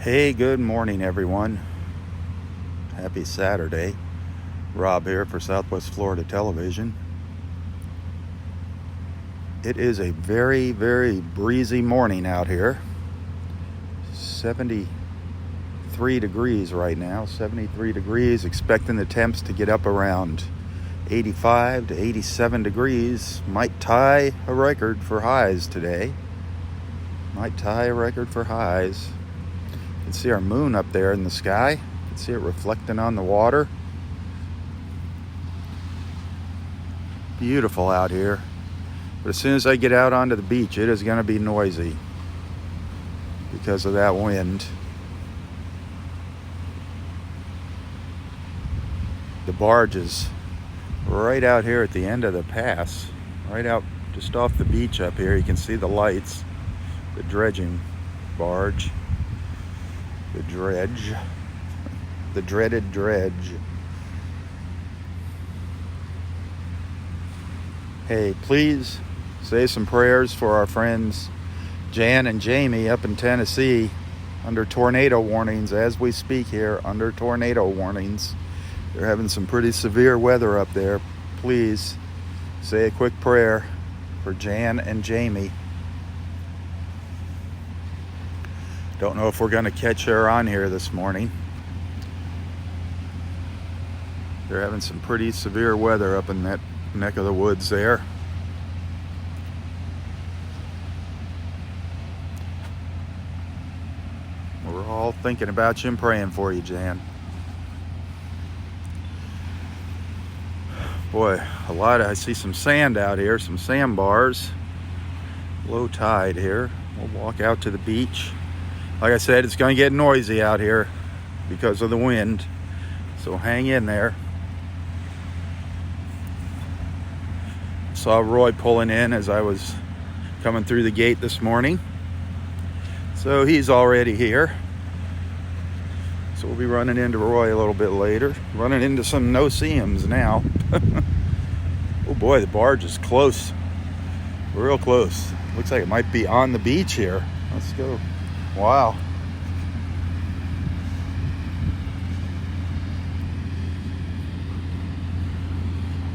Hey, good morning, everyone. Happy Saturday. Rob here for Southwest Florida Television. It is a very, very breezy morning out here. 73 degrees right now, 73 degrees. Expecting the temps to get up around 85 to 87 degrees. Might tie a record for highs today. You can see our moon up there in the sky. You can see it reflecting on the water. Beautiful out here. But as soon as I get out onto the beach, it is going to be noisy because of that wind. The barge is right out here at the end of the pass, right out just off the beach up here. You can see the lights, the dredging barge. The dredge, the dreaded dredge. Hey, please say some prayers for our friends Jan and Jamie up in Tennessee under tornado warnings as we speak here, under tornado warnings. They're having some pretty severe weather up there. Please say a quick prayer for Jan and Jamie. Don't know if we're going to catch her on here this morning. They're having some pretty severe weather up in that neck of the woods there. We're all thinking about you and praying for you, Jan. Boy, I see some sand out here, some sandbars. Low tide here. We'll walk out to the beach. Like I said, it's going to get noisy out here because of the wind, so hang in there. Saw Roy pulling in as I was coming through the gate this morning, so he's already here. So we'll be running into Roy a little bit later, running into some no-see-ums now. Oh boy, the barge is close, real close. Looks like it might be on the beach here. Let's go. Wow.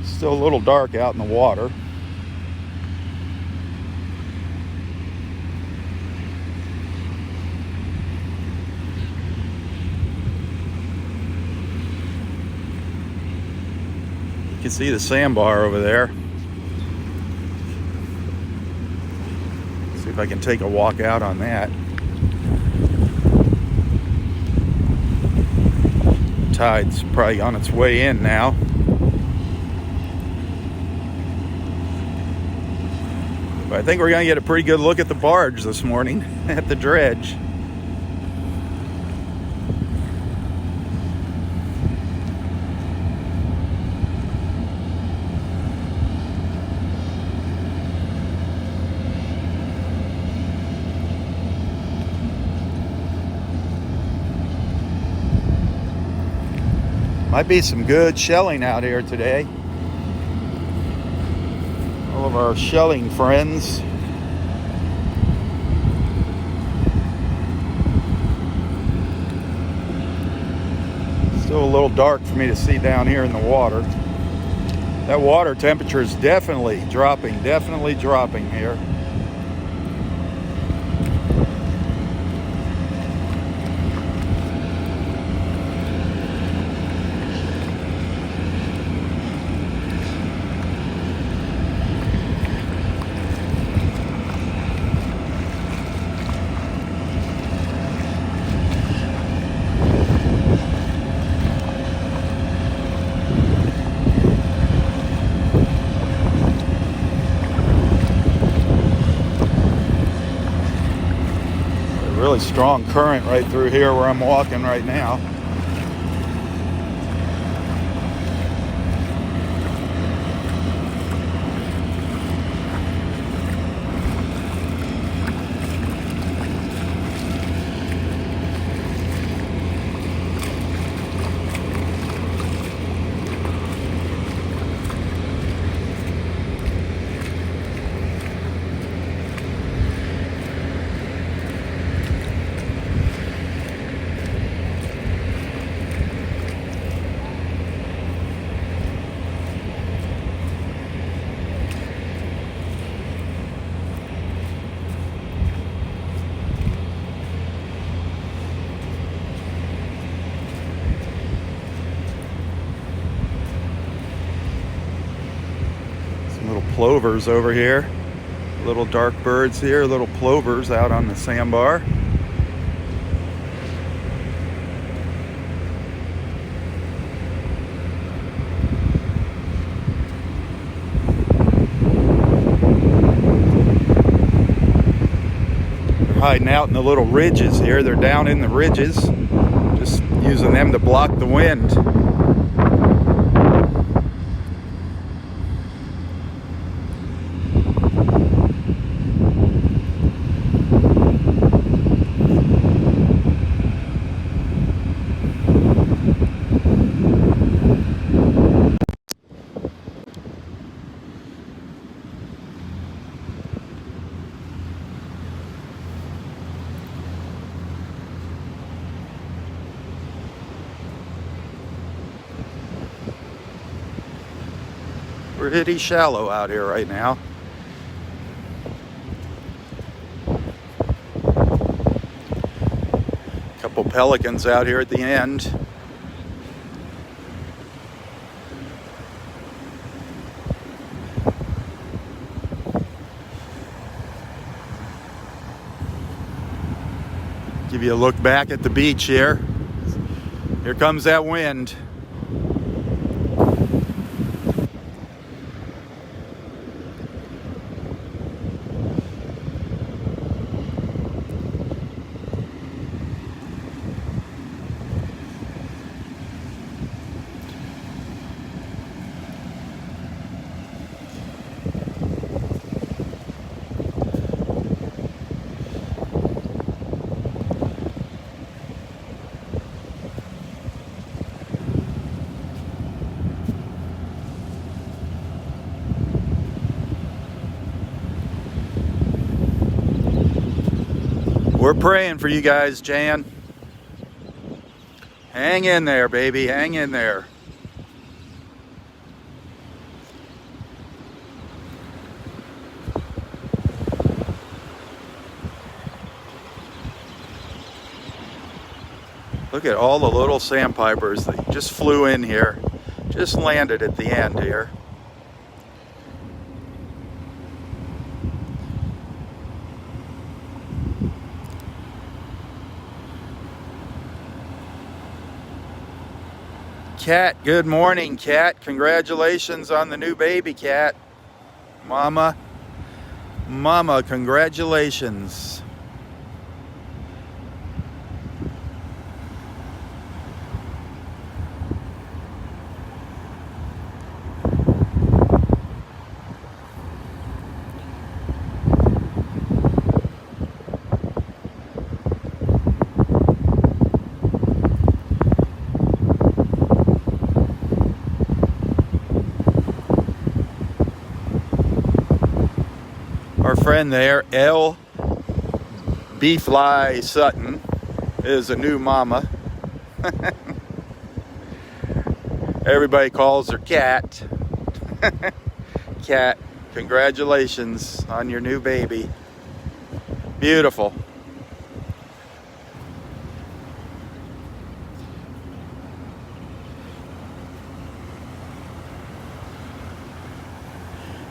Still a little dark out in the water. You can see the sandbar over there. See if I can take a walk out on that. Tide's probably on its way in now. But I think we're going to get a pretty good look at the barge this morning at the dredge. Might be some good shelling out here today. All of our shelling friends. Still a little dark for me to see down here in the water. That water temperature is definitely dropping here. Really strong current right through here where I'm walking right now. plovers over here. Little dark birds here, little plovers out on the sandbar. They're hiding out in the little ridges here. They're down in the ridges, just using them to block the wind. Pretty shallow out here right now. Couple pelicans out here at the end. Give you a look back at the beach here. Here comes that wind. We're praying for you guys, Jan. Hang in there, baby. Hang in there. Look at all the little sandpipers that just flew in here. Just landed at the end here. Cat, good morning, Cat. Congratulations on the new baby, Cat. Mama, congratulations. Our friend there, L. Beefly Sutton, is a new mama. Everybody calls her Cat. Cat, congratulations on your new baby. Beautiful.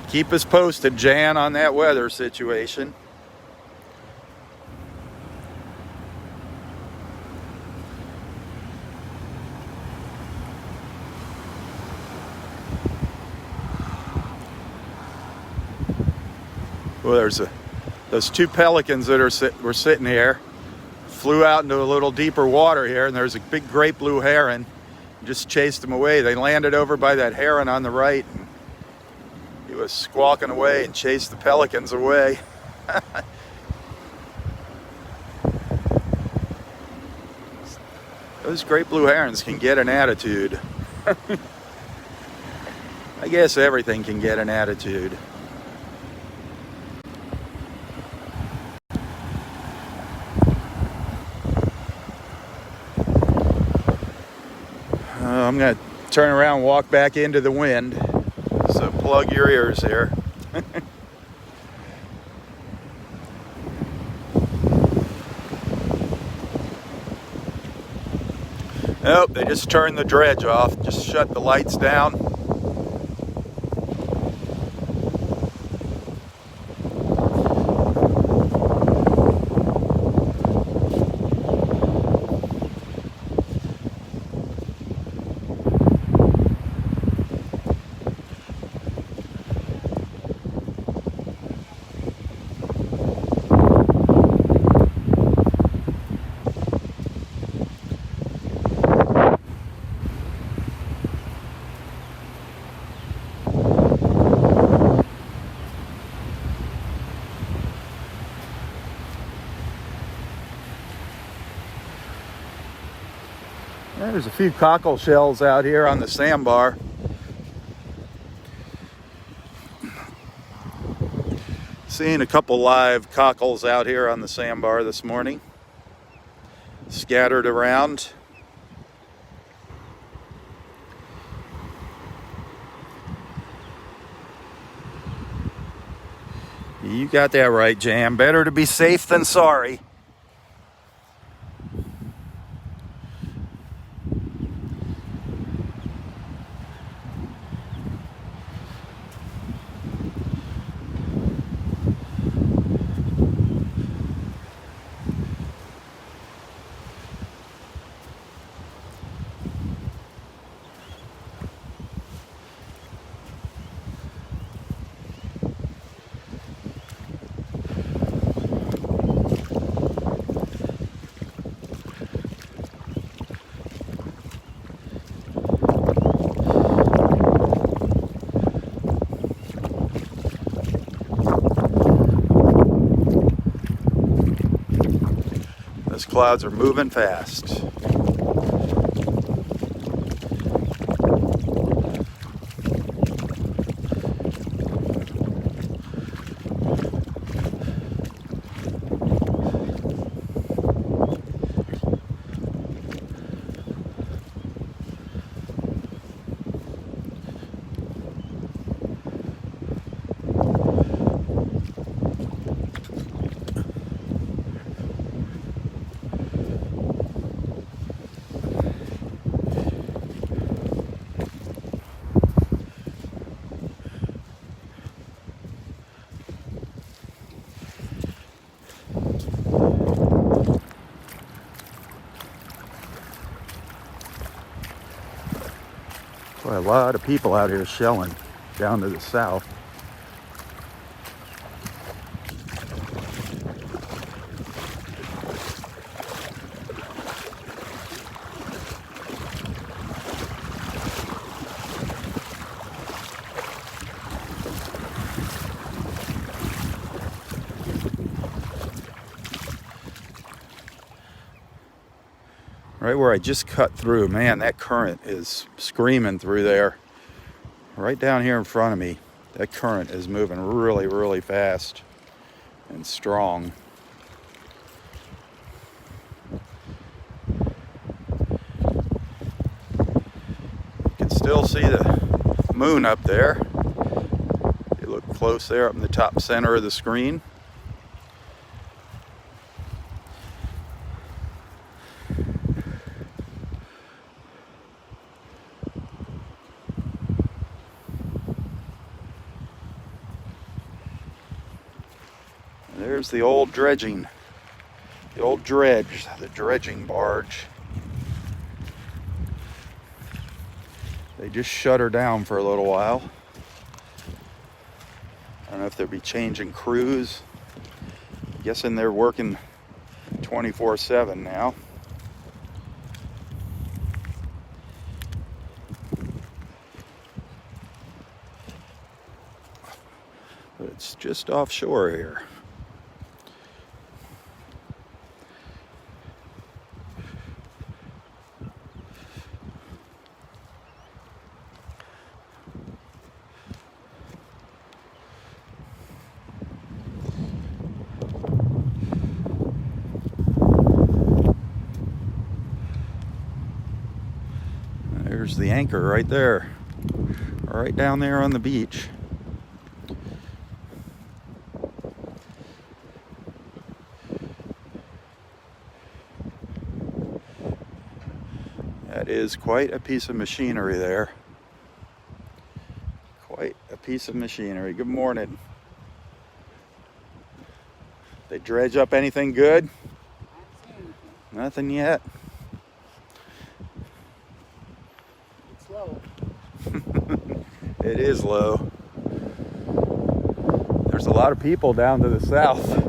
Keep us posted, Jan, on that weather situation. Well, there's those two pelicans that were sitting here, flew out into a little deeper water here, and there's a big great blue heron. Just chased them away. They landed over by that heron on the right. He was squawking away and chased the pelicans away. Those great blue herons can get an attitude. I guess everything can get an attitude. I'm going to turn around and walk back into the wind. So plug your ears here. Nope, they just turned the dredge off. Just shut the lights down. There's a few cockle shells out here on the sandbar. Seeing a couple live cockles out here on the sandbar this morning, scattered around. You got that right, Jam. Better to be safe than sorry. Those clouds are moving fast. Boy, a lot of people out here shelling down to the south. Right where I just cut through, man, that current is screaming through there. Right down here in front of me, that current is moving really, really fast and strong. You can still see the moon up there. You look close there up in the top center of the screen. There's the old dredging, the old dredge, the dredging barge. They just shut her down for a little while. I don't know if they'll be changing crews. I'm guessing they're working 24/7 now. But it's just offshore here. There's the anchor right there, right down there on the beach. That is quite a piece of machinery there. Quite a piece of machinery. Good morning. They dredge up anything good? Nothing yet. It's low. It is low. There's a lot of people down to the south.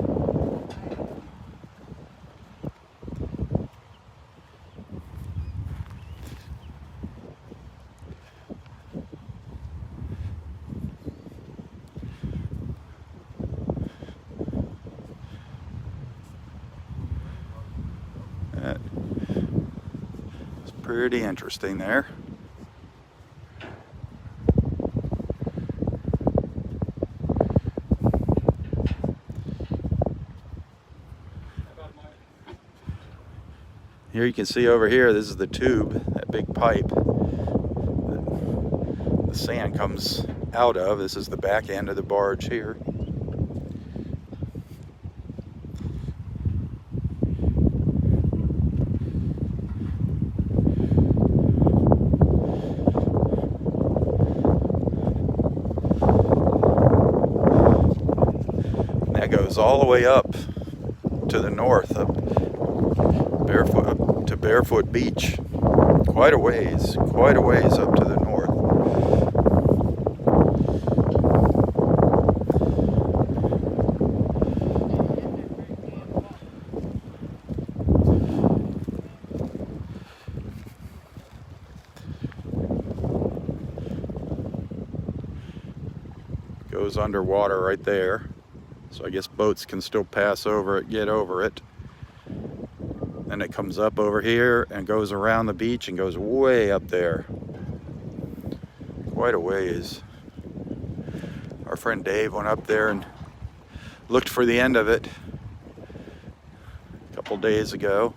Pretty interesting there. Here you can see over here, this is the tube, that big pipe that the sand comes out of. This is the back end of the barge here. That goes all the way up to the north, up Barefoot Beach. Quite a ways up to the north. Goes underwater right there. So I guess boats can still pass over it, get over it. Then it comes up over here and goes around the beach and goes way up there. Quite a ways. Our friend Dave went up there and looked for the end of it a couple days ago.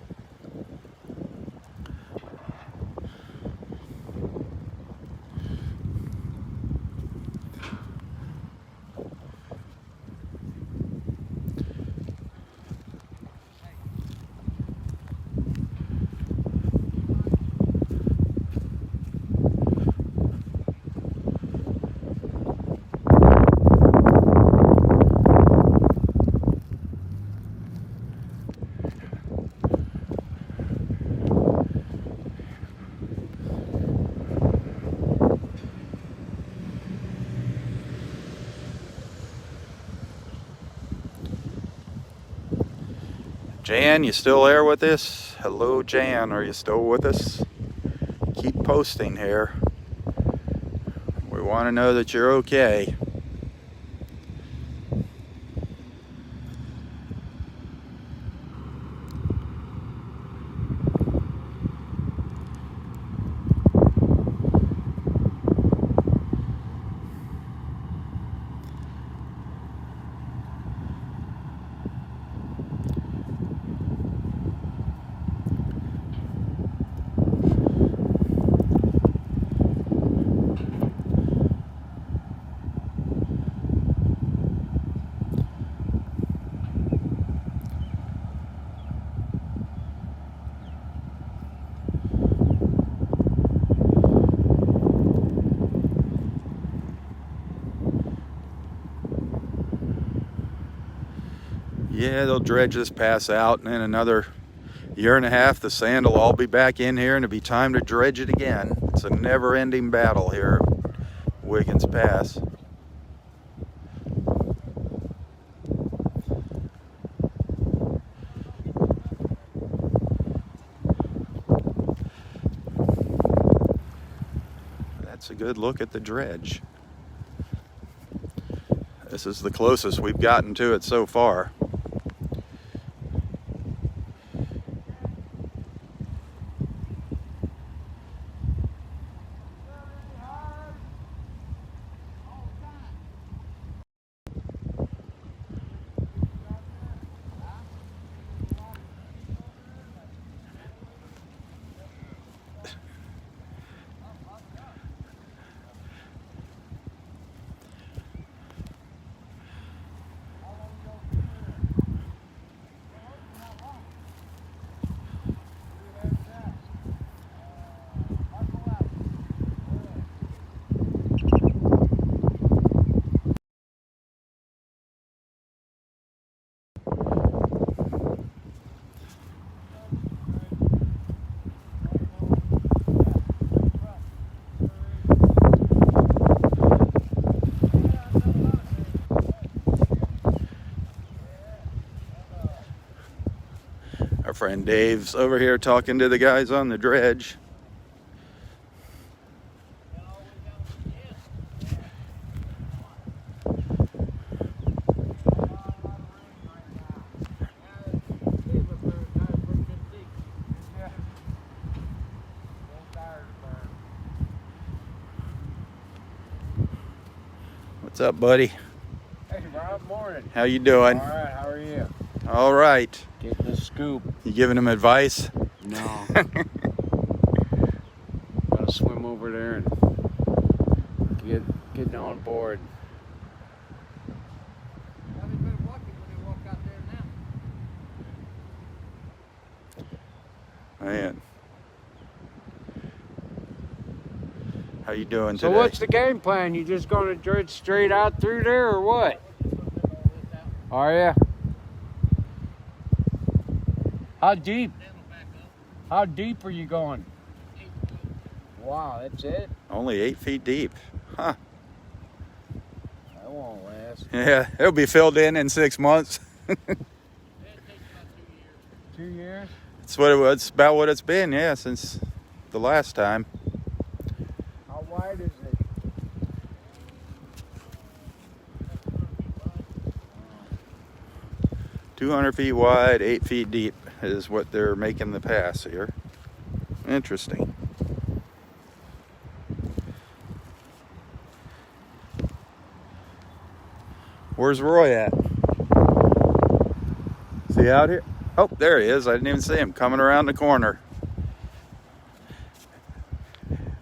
Jan, you still there with us? Hello, Jan, are you still with us? Keep posting here. We want to know that you're okay. Yeah, they'll dredge this pass out, and in another year and a half, the sand will all be back in here, and it'll be time to dredge it again. It's a never-ending battle here at Wiggins Pass. That's a good look at the dredge. This is the closest we've gotten to it so far. Our friend Dave's over here talking to the guys on the dredge. What's up, buddy? Hey, Rob, morning. How you doing? All right, how are you? All right. Getting the scoop. You giving him advice? No. Gotta swim over there and get on board. Man. How you doing So today? what's the game plan? You just gonna dredge straight out through there or what? Are ya? How deep? How deep are you going? Wow, that's it? Only 8 feet deep. Huh. That won't last. Yeah, it'll be filled in 6 months. 2 years? It's what it was. It's about what it's been, yeah, since the last time. How wide is it? 200 feet wide, 8 feet deep is what they're making the pass here. Interesting. Where's Roy at? Is he out here? Oh, there he is. I didn't even see him coming around the corner.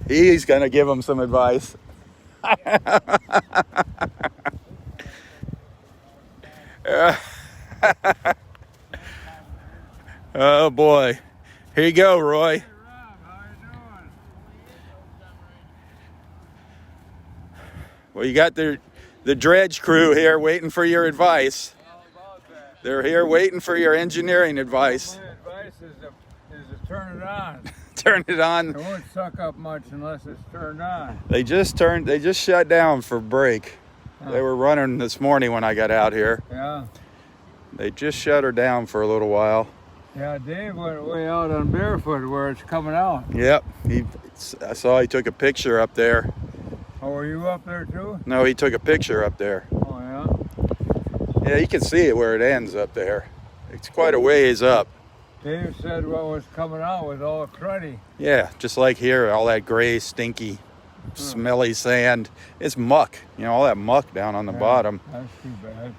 He's going to give him some advice. Oh boy. Here you go, Roy. Hey, Rob, how you doing? Well, you got the dredge crew here waiting for your advice. How about that? They're here waiting for your engineering advice. My advice is to turn it on. Turn it on. It won't suck up much unless it's turned on. They just shut down for break. They were running this morning when I got out here. Yeah. They just shut her down for a little while. Yeah, Dave went way out on barefoot where it's coming out. Yep. I saw he took a picture up there. Oh, were you up there too? No, he took a picture up there. Oh, yeah? Yeah, you can see it where it ends up there. It's quite a ways up. Dave said what was coming out was all cruddy. Yeah, just like here, all that gray, stinky, smelly sand. It's muck, all that muck down on the bottom. That's too bad.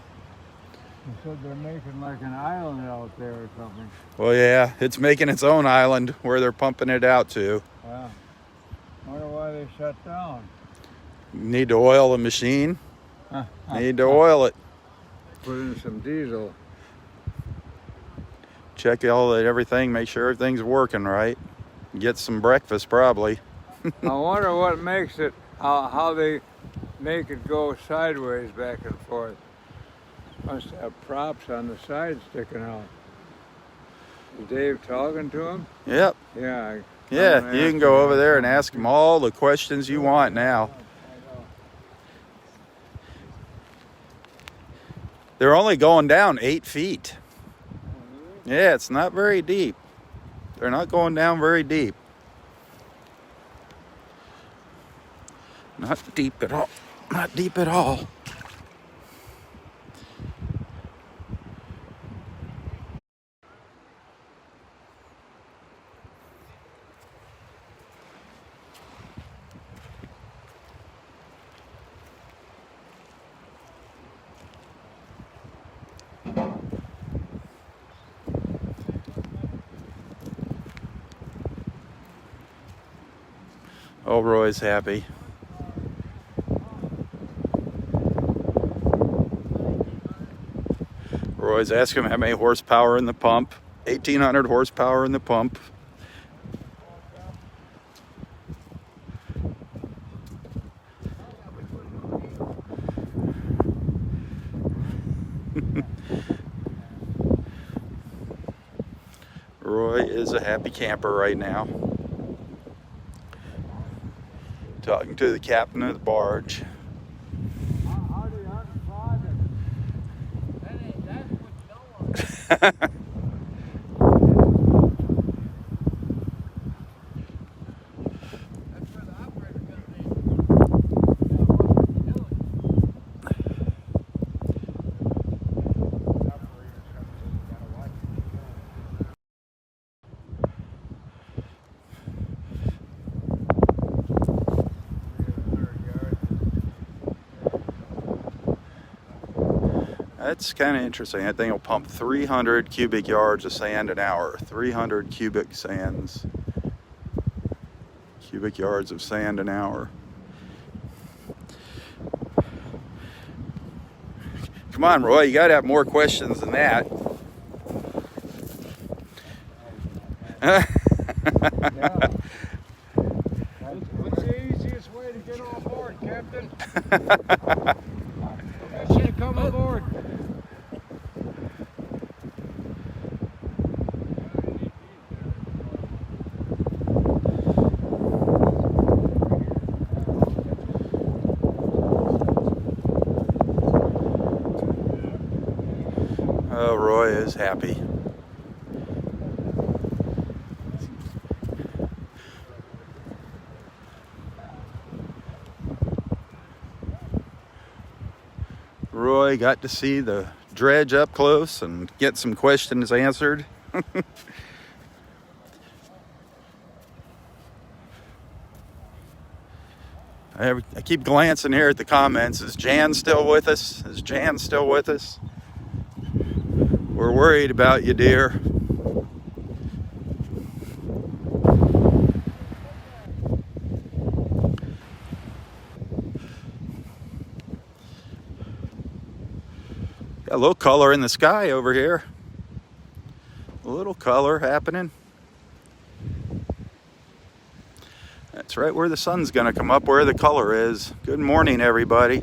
He said they're making like an island out there or something. Well, yeah, it's making its own island where they're pumping it out to. Yeah. I wonder why they shut down. Need to oil the machine. Need to oil it. Put in some diesel. Check everything, make sure everything's working right. Get some breakfast probably. I wonder what makes it, how they make it go sideways back and forth. Must have props on the side sticking out. Is Dave talking to him? Yep. Yeah. Yeah, you can go over there and ask him all the questions you want now. They're only going down 8 feet. Yeah, it's not very deep. They're not going down very deep. Not deep at all. Not deep at all. Oh, Roy's happy. Roy's asking him how many horsepower in the pump. 1,800 horsepower in the pump. Roy is a happy camper right now. Talking to the captain of the barge. How do you unclog it? That's what no one. That's where the operator comes in. That's kind of interesting. That thing will pump 300 cubic yards of sand an hour. 300 cubic yards of sand an hour. Come on, Roy, you gotta have more questions than that. Yeah. What's the easiest way to get on board, Captain? I should have come aboard. Oh, Roy is happy. Roy got to see the dredge up close and get some questions answered. I keep glancing here at the comments. Is Jan still with us? Is Jan still with us? We're worried about you, dear. Got a little color in the sky over here. A little color happening. That's right where the sun's gonna come up, where the color is. Good morning, everybody.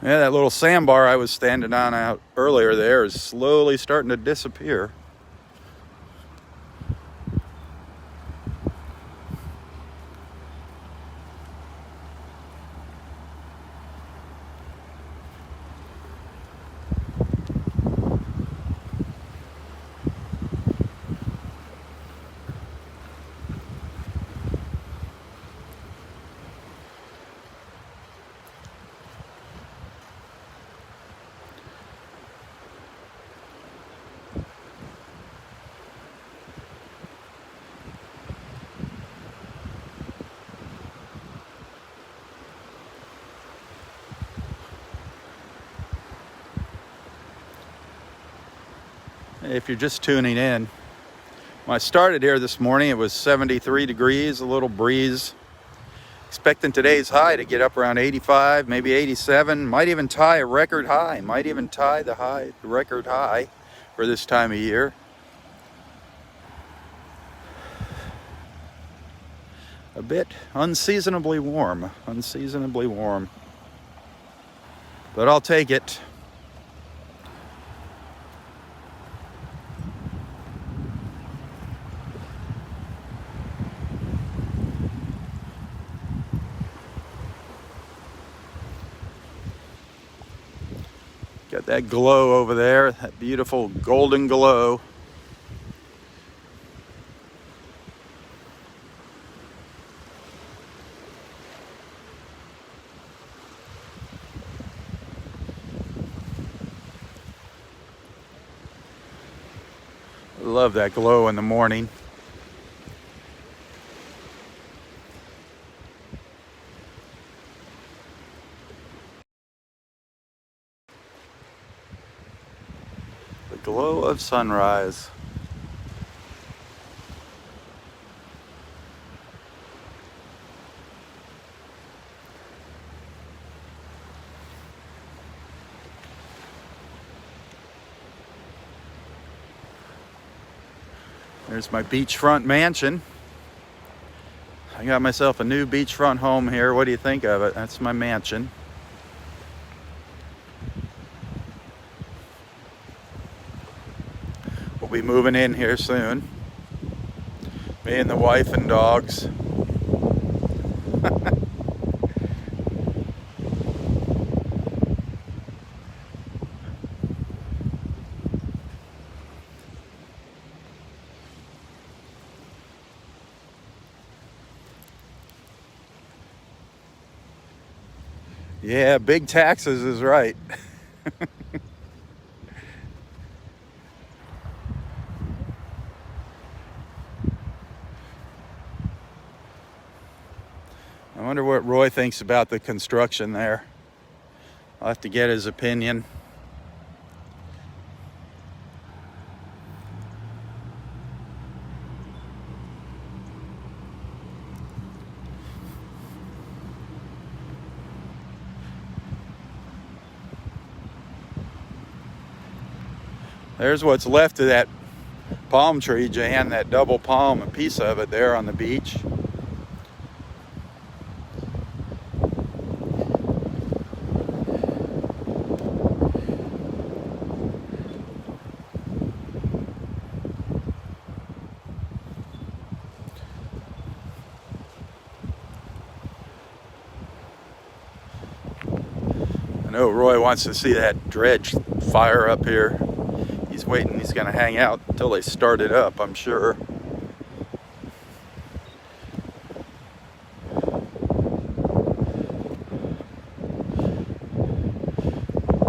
Yeah, that little sandbar I was standing on out earlier there is slowly starting to disappear. If you're just tuning in, when I started here this morning, it was 73 degrees, a little breeze. Expecting today's high to get up around 85, maybe 87, might even tie a record high, might even tie the record high for this time of year. A bit unseasonably warm, but I'll take it. Got that glow over there, that beautiful golden glow. I love that glow in the morning. The glow of sunrise. There's my beachfront mansion. I got myself a new beachfront home here. What do you think of it? That's my mansion. We'll be moving in here soon. Me and the wife and dogs. Yeah, big taxes is right. I wonder what Roy thinks about the construction there. I'll have to get his opinion. There's what's left of that palm tree, Jan, that double palm, a piece of it there on the beach. I know Roy wants to see that dredge fire up here. He's waiting, he's gonna hang out until they start it up, I'm sure.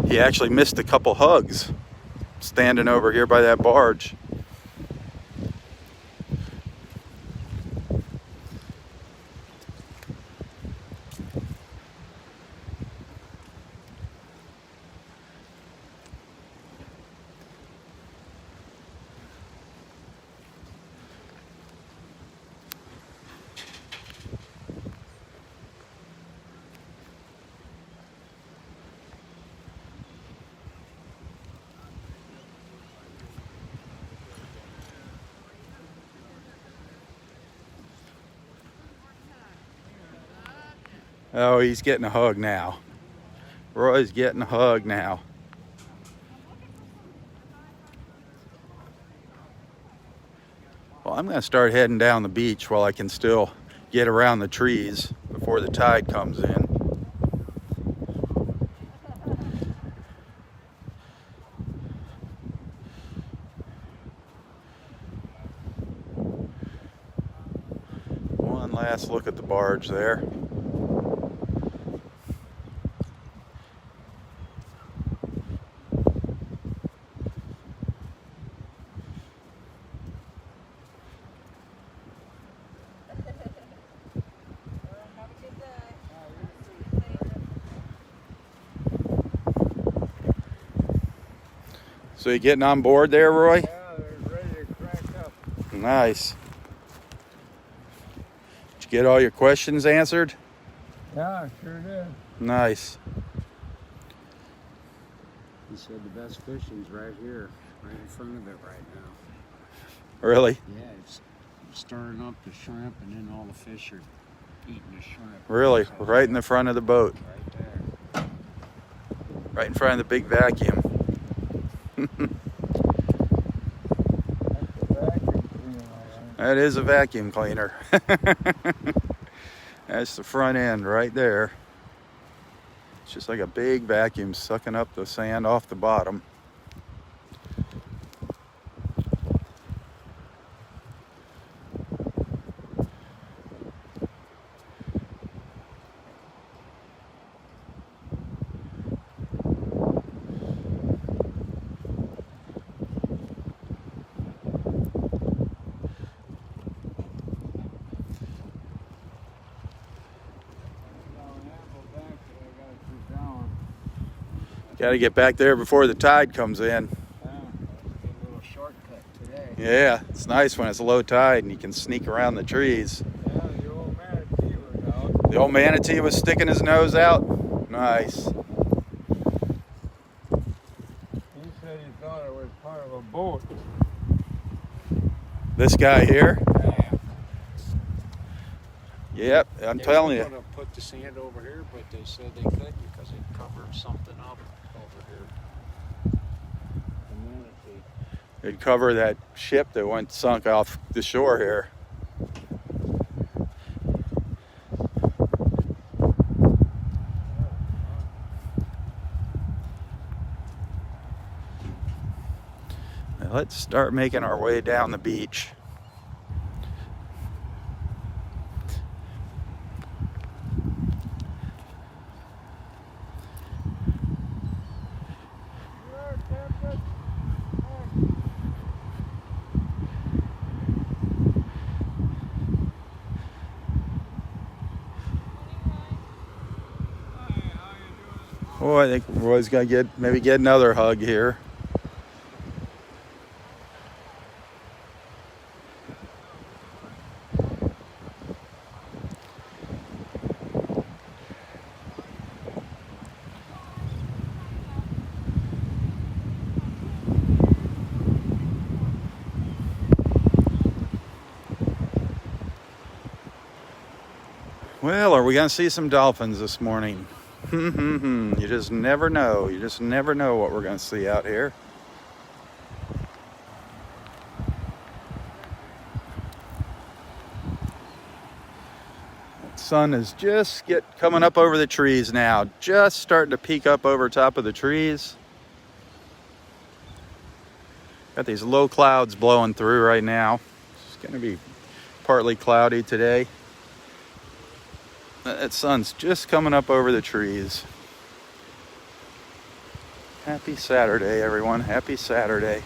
He actually missed a couple hugs standing over here by that barge. Oh, he's getting a hug now. Roy's getting a hug now. Well, I'm gonna start heading down the beach while I can still get around the trees before the tide comes in. One last look at the barge there. So you getting on board there, Roy? Yeah, they're ready to crank up. Nice. Did you get all your questions answered? Yeah, sure did. Nice. He said the best fishing's right here, right in front of it right now. Really? Yeah, it's stirring up the shrimp, and then all the fish are eating the shrimp. Really? So Right in the front of the boat. right there. Right in front of the big vacuum. That's the vacuum cleaner, all right. That is a vacuum cleaner. That's the front end right there. It's just like a big vacuum sucking up the sand off the bottom. Got to get back there before the tide comes in. Yeah, a little shortcut today. Yeah, it's nice when it's low tide and you can sneak around the trees. Yeah, the old manatee was out. The old manatee was sticking his nose out. Nice. He said he thought it was part of a boat. This guy here? Yeah. Yep, I'm telling They you. were gonna put the sand over here, but they said they couldn't because it covered something up over here. The manatee. It'd cover that ship that went sunk off the shore here. Now let's start making our way down the beach. Oh, I think Roy's gonna maybe get another hug here. Well, are we gonna see some dolphins this morning? You just never know. You just never know what we're gonna see out here. Sun is just coming up over the trees now, just starting to peek up over top of the trees. Got these low clouds blowing through right now. It's going to be partly cloudy today. That sun's just coming up over the trees. Happy Saturday, everyone. Happy Saturday.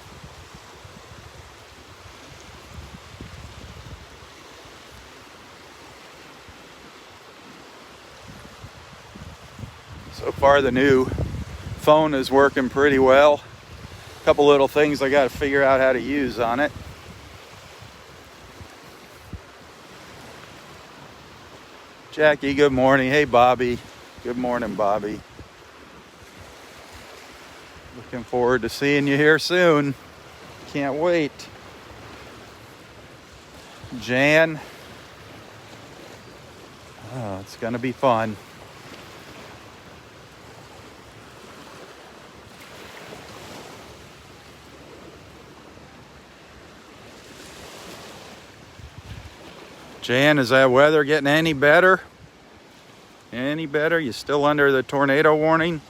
So far the new phone is working pretty well. A couple little things I got to figure out how to use on it. Jackie, good morning. Hey, Bobby. Good morning, Bobby. Looking forward to seeing you here soon. Can't wait. Jan. Oh, it's going to be fun. Jan, is that weather getting any better? Any better? You still under the tornado warning?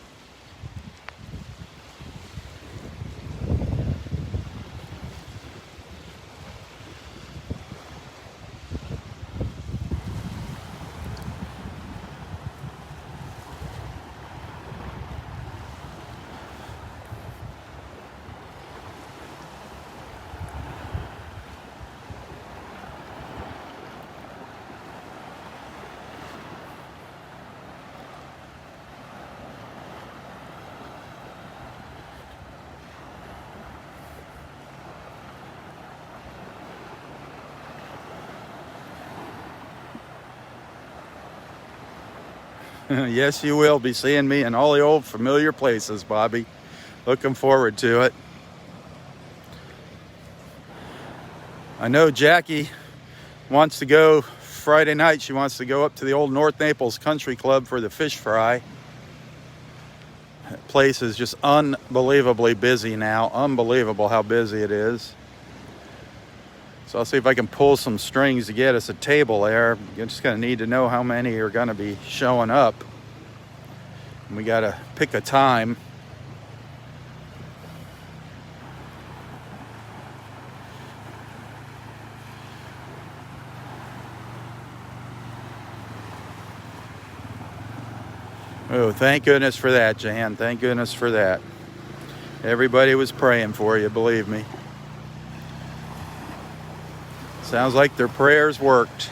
Yes, you will be seeing me in all the old familiar places, Bobby. Looking forward to it. I know Jackie wants to go Friday night. She wants to go up to the old North Naples Country Club for the fish fry. That place is just unbelievably busy now. Unbelievable how busy it is. So I'll see if I can pull some strings to get us a table there. You're just going to need to know how many are going to be showing up. And we got to pick a time. Oh, thank goodness for that, Jan. Thank goodness for that. Everybody was praying for you, believe me. Sounds like their prayers worked.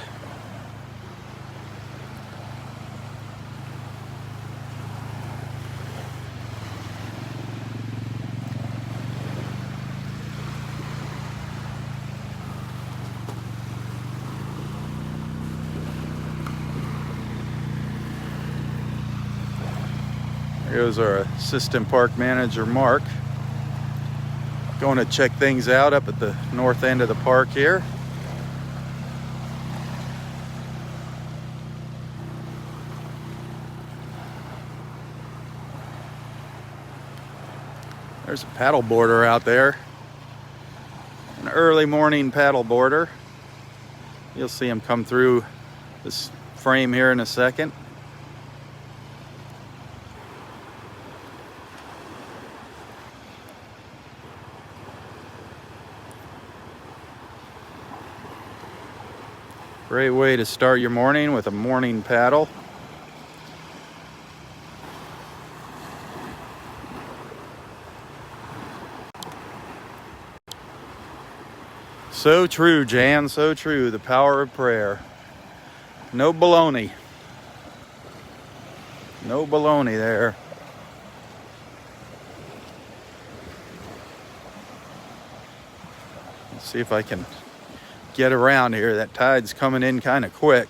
Here's our assistant park manager, Mark. Going to check things out up at the north end of the park here. There's a paddle boarder out there. An early morning paddle boarder. You'll see him come through this frame here in a second. Great way to start your morning with a morning paddle. So true, Jan, so true. The power of prayer. No baloney. No baloney there. Let's see if I can get around here. That tide's coming in kind of quick.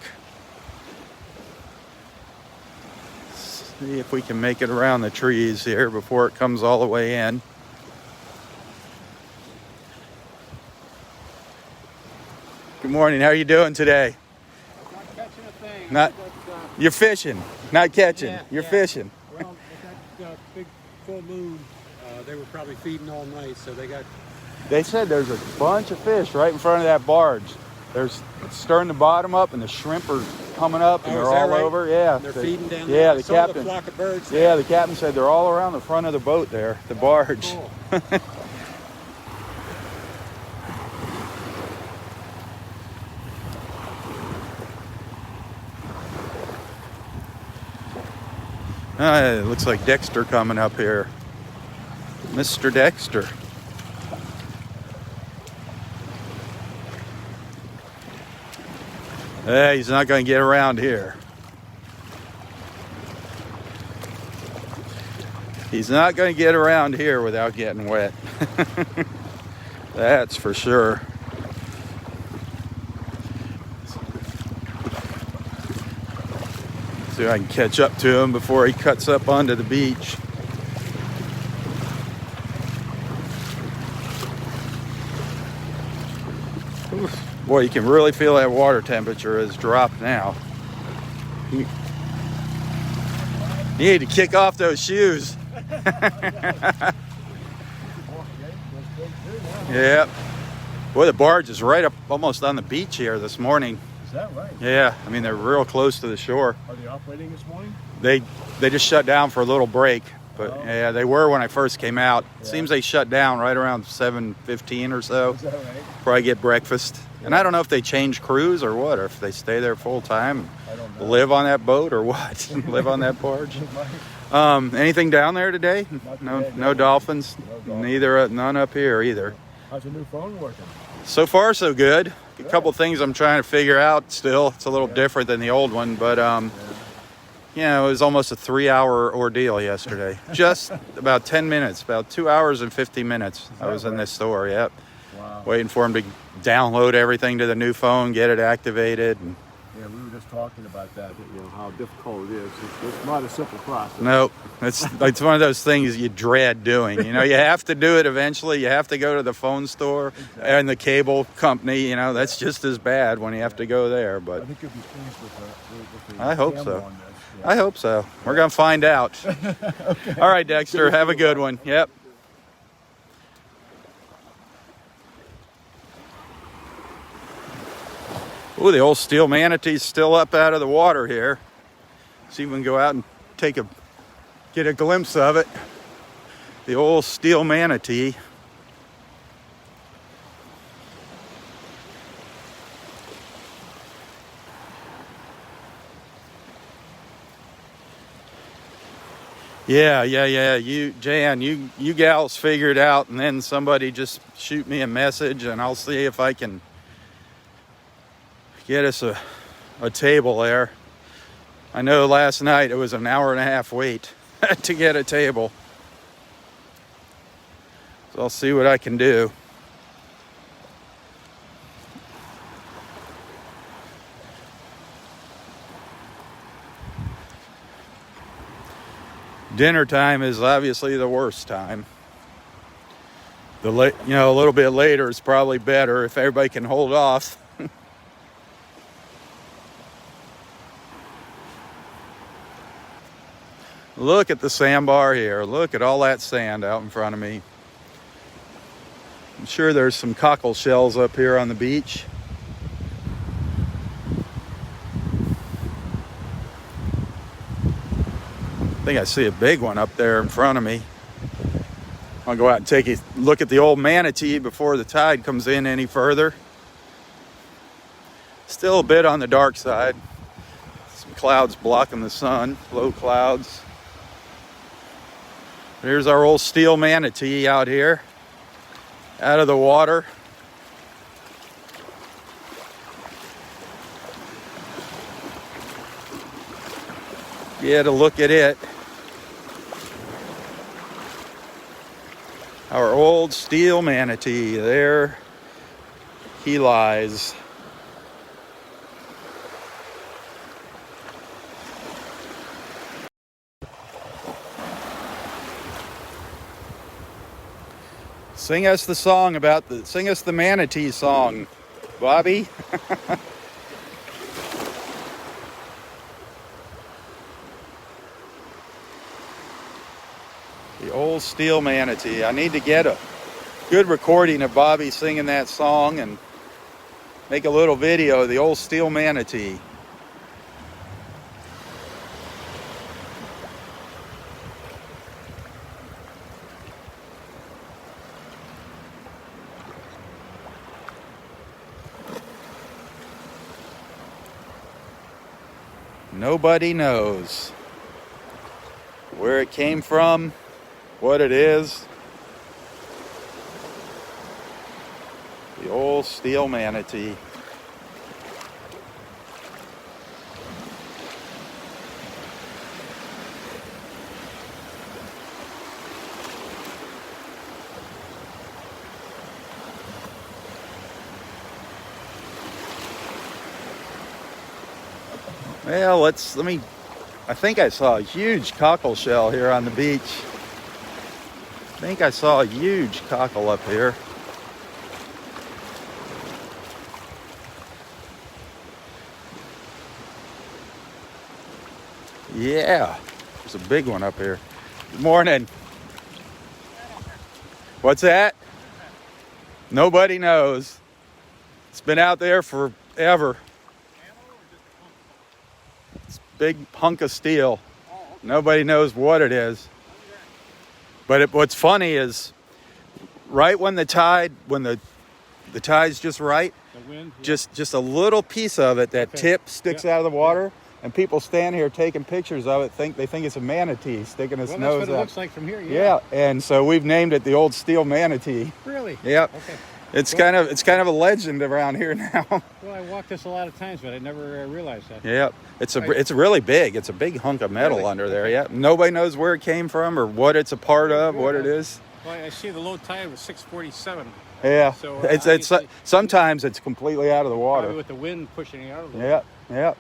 See if we can make it around the trees here before it comes all the way in. Good morning. How are you doing today? Not catching a thing. Not. You're fishing, not catching. Yeah, You're yeah. fishing. Well, with that big full moon, they were probably feeding all night, so they got. They said there's a bunch of fish right in front of that barge. There's stirring the bottom up, and the shrimp are coming up, and Oh, they're is that all right? over. Yeah, And they're feeding down there. Yeah, I the saw captain. The flock of birds. Yeah, the captain said they're all around the front of the boat there, the barge. Cool. It looks like Dexter coming up here. Mr. Dexter. Hey, he's not going to get around here. He's not going to get around here without getting wet. That's for sure. See if I can catch up to him before he cuts up onto the beach. Oof. Boy, you can really feel that water temperature has dropped now. You need to kick off those shoes. Yep. Boy, the barge is right up almost on the beach here this morning. Is that right? Yeah, I mean, they're real close to the shore. Are they operating this morning? They just shut down for a little break. But Oh. yeah, they were when I first came out. Yeah. Seems they shut down right around 7:15 or so. Is that right? Probably get breakfast. And I don't know if they change crews or what, or if they stay there full time, I don't know. live on that boat or what, live on that barge. Anything down there today? Not No, today, no no. dolphins. No dolphins. Neither, none up here either. How's the new phone working? So far, so good. A Good. couple things I'm trying to figure out still. It's a little different than the old one, but yeah, it was almost a 3-hour ordeal yesterday. Just about 10 minutes, about 2 hours and 50 minutes. I was in this store, yep. Wow. Waiting for him to download everything to the new phone, get it activated. And Yeah, we were just talking about that, you know, how difficult it is. It's not a simple process. nope, it's one of those things you dread doing. You know, you have to do it eventually. You have to go to the phone store and the cable company. You know, that's just as bad when you have to go there. I But think you'll be pleased with the I hope camera so. on this. I hope so. We're gonna find out. All right, Dexter, have a good one. Yep. Ooh, the old steel manatee's still up out of the water here. See if we can go out and get a glimpse of it. The old steel manatee. Yeah. Jan, you gals figure it out, and then somebody just shoot me a message, and I'll see if I can get us a table there. I know last night it was an hour and a half wait to get a table. So I'll see what I can do. Dinner time is obviously the worst time. You know, a little bit later is probably better if everybody can hold off. Look at the sandbar here. Look at all that sand out in front of me. I'm sure there's some cockle shells up here on the beach. I think I see a big one up there in front of me. I'll go out and take a look at the old manatee before the tide comes in any further. Still a bit on the dark side. Some clouds blocking the sun, low clouds. Here's our old steel manatee out here, out of the water. Get a look at it. Our old steel manatee, there he lies. Sing us the song sing us the manatee song, Bobby. The old steel manatee. I need to get a good recording of Bobby singing that song and make a little video of the old steel manatee. Nobody knows where it came from, what it is. The old steel manatee. Well, I think I saw a huge cockle shell here on the beach. I think I saw a huge cockle up here. Yeah, there's a big one up here. Good morning. What's that? Nobody knows. It's been out there forever. Big hunk of steel. Nobody knows what it is. But what's funny is right when the tide's just right, The wind, yeah. just a little piece of it, that tip sticks out of the water, and people stand here taking pictures of it, they think it's a manatee sticking its Well, nose that's what it out. looks like from here. Yeah, and so we've named it the old steel manatee. Really? Yep. Okay. It's kind of a legend around here now. Well, I walked this a lot of times, but I never realized that. Yep. It's really big. It's a big hunk of metal Really? under there. Yeah. Nobody knows where it came from or what it's a part of, what it is. Well, I see the low tide was 647. Yeah. So, it's obviously- sometimes it's completely out of the Probably water. with the wind pushing it out of the Yep. Yep.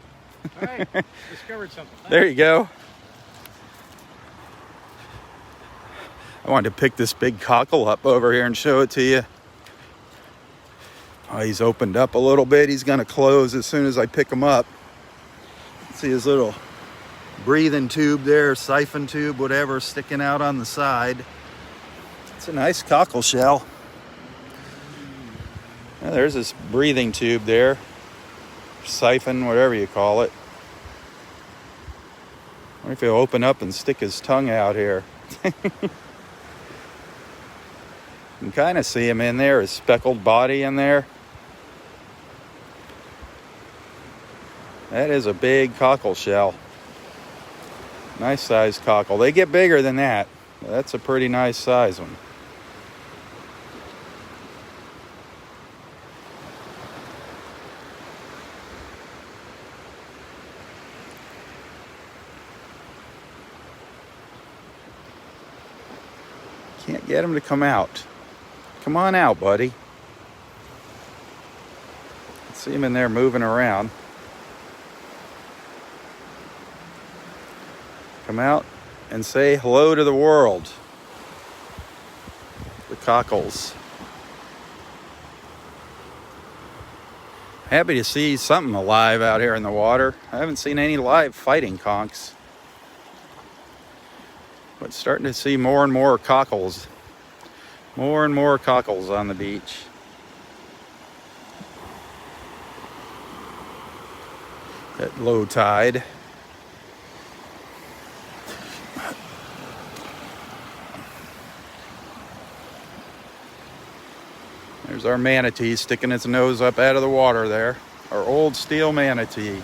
All right. Discovered something. There you go. I wanted to pick this big cockle up over here and show it to you. Oh, he's opened up a little bit. He's going to close as soon as I pick him up. See his little breathing tube there, siphon tube, whatever, sticking out on the side. It's a nice cockle shell. Yeah, there's this breathing tube there. Siphon, whatever you call it. I wonder if he'll open up and stick his tongue out here. You can kind of see him in there, his speckled body in there. That is a big cockle shell. Nice sized cockle. They get bigger than that. That's a pretty nice size one. Can't get him to come out. Come on out, buddy. See him in there moving around. Come out and say hello to the world. the cockles. Happy to see something alive out here in the water. I haven't seen any live fighting conchs, but starting to see more and more cockles. More and more cockles on the beach. At low tide. There's our manatee sticking its nose up out of the water there. Our old steel manatee.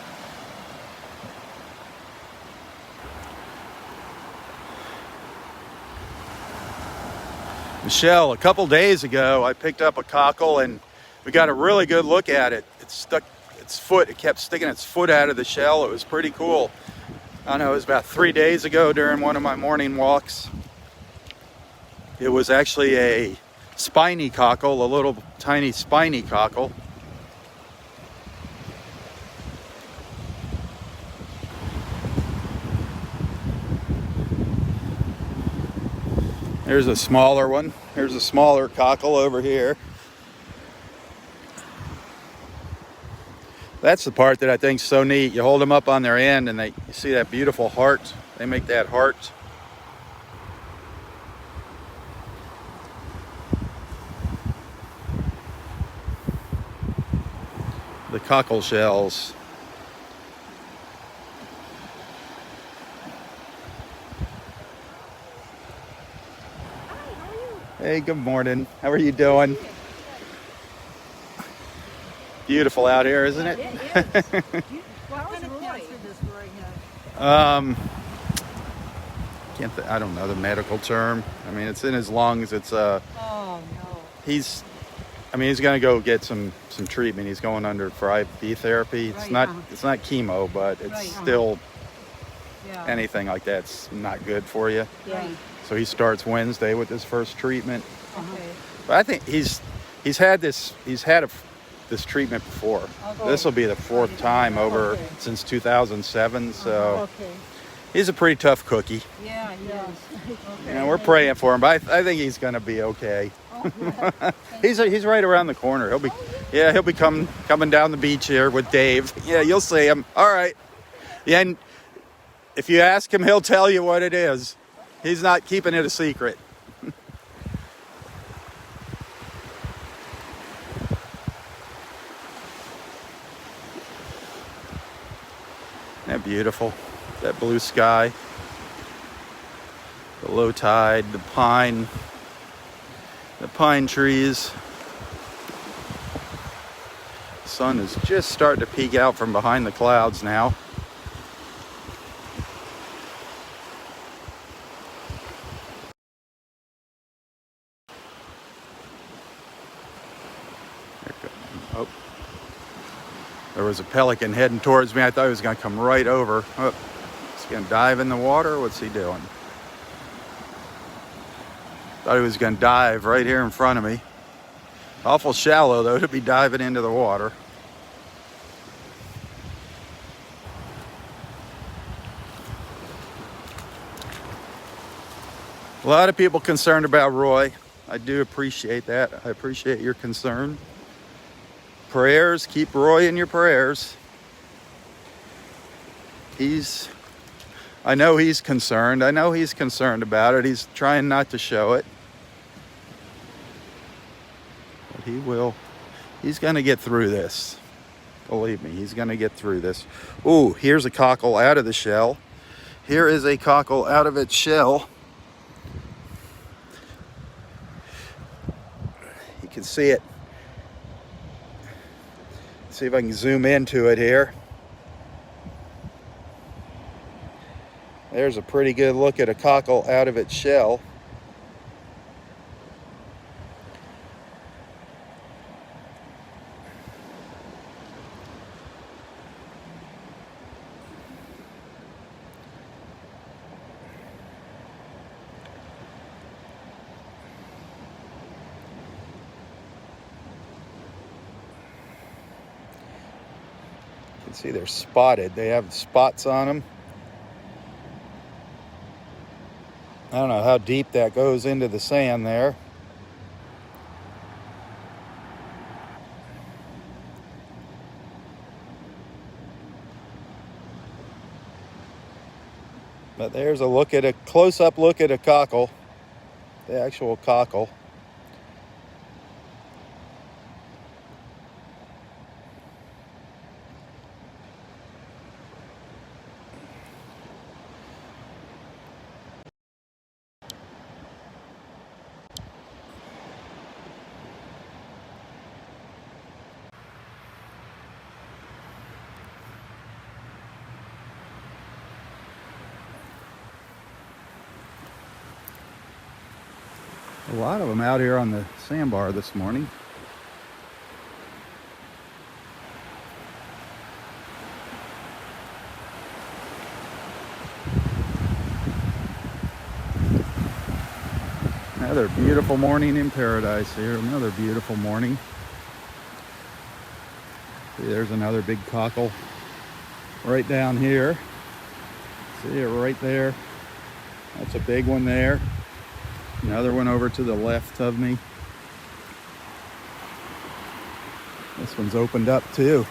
Michelle, a couple days ago, I picked up a cockle and we got a really good look at it. It stuck its foot, it kept sticking its foot out of the shell. It was pretty cool. I don't know, it was about 3 days ago during one of my morning walks. It was actually a spiny cockle, a little tiny spiny cockle. There's a smaller one. Here's a smaller cockle over here. That's the part that I think is so neat. You hold them up on their end and you see that beautiful heart. They make that heart. The cockle shells. Hey, good morning. How are you doing? Beautiful out here, isn't it? It is. Well, how's Roy? I don't know the medical term. I mean, it's in his lungs. It's Oh no. he's going to go get some treatment. He's going under for IV therapy. It's Right, it's not chemo, but it's Right, still Yeah. anything like that's not good for you. Yeah. So he starts Wednesday with his first treatment. Okay. But I think he's had this treatment before. Okay. This will be the fourth time over Okay. since 2007. So Okay. he's a pretty tough cookie. Yeah, he is. You know, we're praying for him, but I think he's going to be okay. Oh, He's right around the corner. He'll be coming down the beach here with Dave. Yeah, you'll see him. All right. Yeah, and if you ask him, he'll tell you what it is. He's not keeping it a secret. Isn't that beautiful? That blue sky, the low tide, the pine trees. The sun is just starting to peek out from behind the clouds now. Oh, there was a pelican heading towards me. I thought he was going to come right over. Oh, he's going to dive in the water. What's he doing? Thought he was going to dive right here in front of me. Awful shallow though to be diving into the water. A lot of people concerned about Roy. I do appreciate that. I appreciate your concern. Prayers, keep Roy in your prayers. I know he's concerned. I know he's concerned about it. He's trying not to show it. But he will. He's going to get through this. Believe me, he's going to get through this. Ooh, here's a cockle out of the shell. Here is a cockle out of its shell. You can see it. See if I can zoom into it here. There's a pretty good look at a cockle out of its shell. You can see they're spotted. They have spots on them. I don't know how deep that goes into the sand there. But there's a close-up look at a cockle, the actual cockle. A lot of them out here on the sandbar this morning. Another beautiful morning in paradise here. Another beautiful morning. See, there's another big cockle right down here. See it right there? That's a big one there. Another one over to the left of me. This one's opened up too.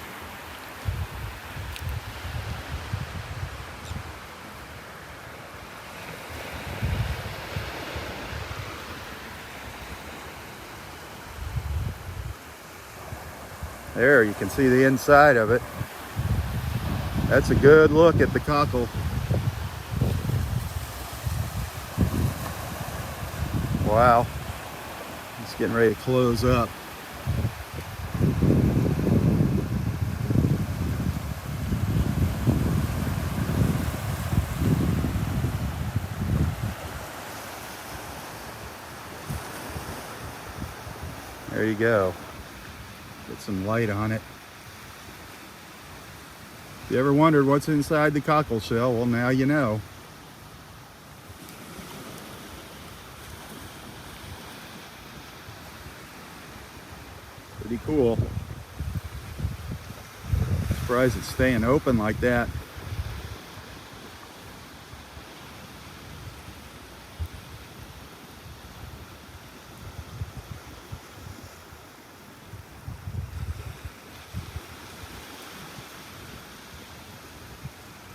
There, you can see the inside of it. That's a good look at the cockle. Wow. It's getting ready to close up. There you go. Get some light on it. If you ever wondered what's inside the cockle shell, well, now you know. Pretty cool. Surprised it's staying open like that.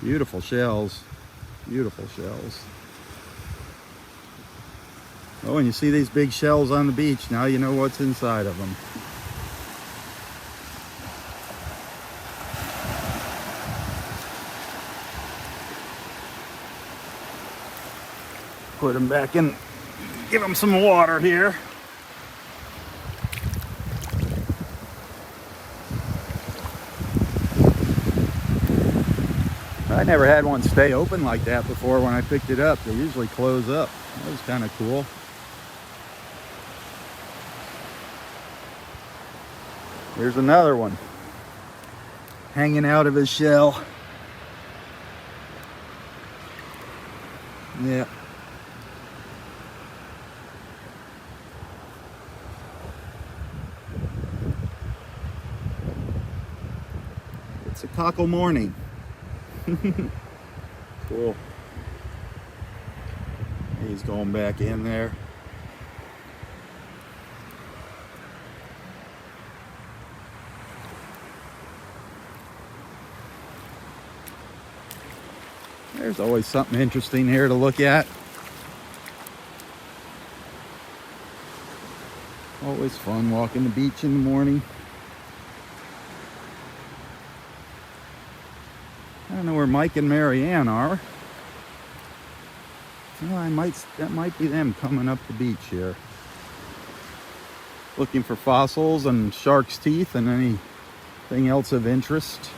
Beautiful shells. Beautiful shells. Oh, and you see these big shells on the beach. Now you know what's inside of them. Put them back in. Give them some water here. I never had one stay open like that before when I picked it up. They usually close up. That was kind of cool. Here's another one hanging out of his shell. Yeah. It's a cockle morning. Cool. He's going back in there. There's always something interesting here to look at. Always fun walking the beach in the morning. I don't know where Mike and Marianne are. Well, that might be them coming up the beach here. Looking for fossils and shark's teeth and anything else of interest.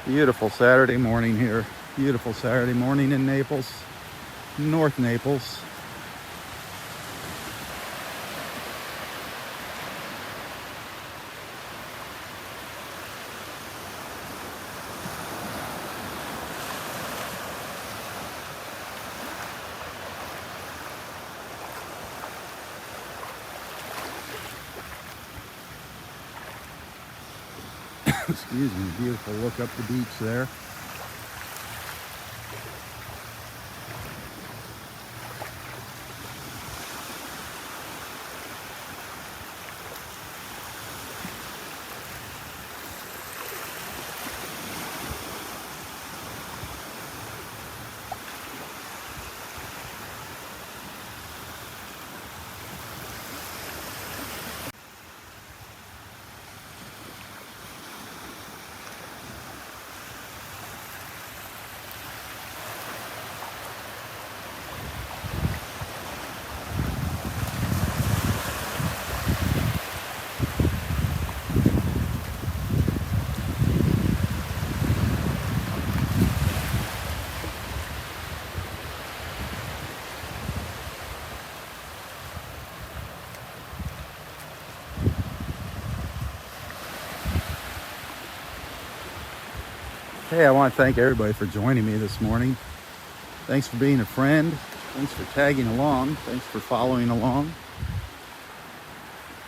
Beautiful Saturday morning here. Beautiful Saturday morning in Naples. North Naples. Excuse me, beautiful look up the beach there. Hey, I want to thank everybody for joining me this morning. Thanks for being a friend. Thanks for tagging along. Thanks for following along.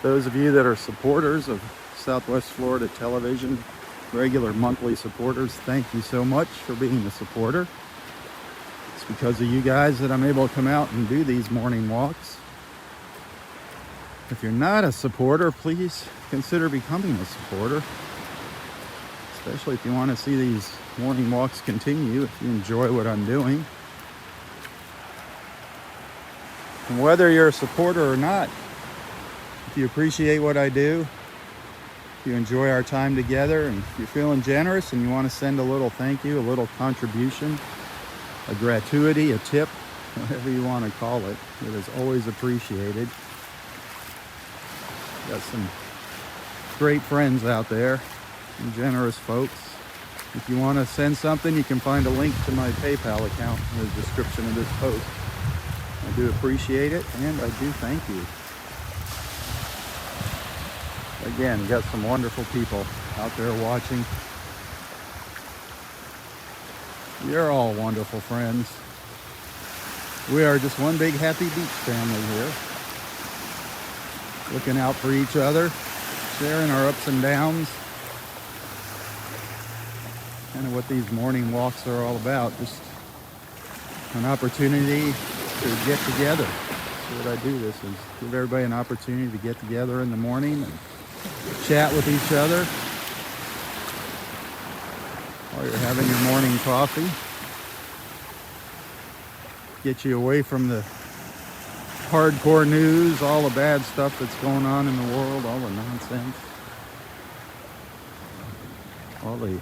Those of you that are supporters of Southwest Florida Television, regular monthly supporters, thank you so much for being a supporter. It's because of you guys that I'm able to come out and do these morning walks. If you're not a supporter, please consider becoming a supporter. Especially if you want to see these morning walks continue, if you enjoy what I'm doing. And whether you're a supporter or not, if you appreciate what I do, if you enjoy our time together, and if you're feeling generous and you want to send a little thank you, a little contribution, a gratuity, a tip, whatever you want to call it, it is always appreciated. Got some great friends out there, some generous folks. If you want to send something, you can find a link to my PayPal account in the description of this post. I do appreciate it, and I do thank you. Again, got some wonderful people out there watching. You're all wonderful friends. We are just one big happy beach family here. Looking out for each other, sharing our ups and downs. Kind of what these morning walks are all about. Just an opportunity to get together. That's what I do this is give everybody an opportunity to get together in the morning and chat with each other while you're having your morning coffee. Get you away from the hardcore news, all the bad stuff that's going on in the world, all the nonsense, all the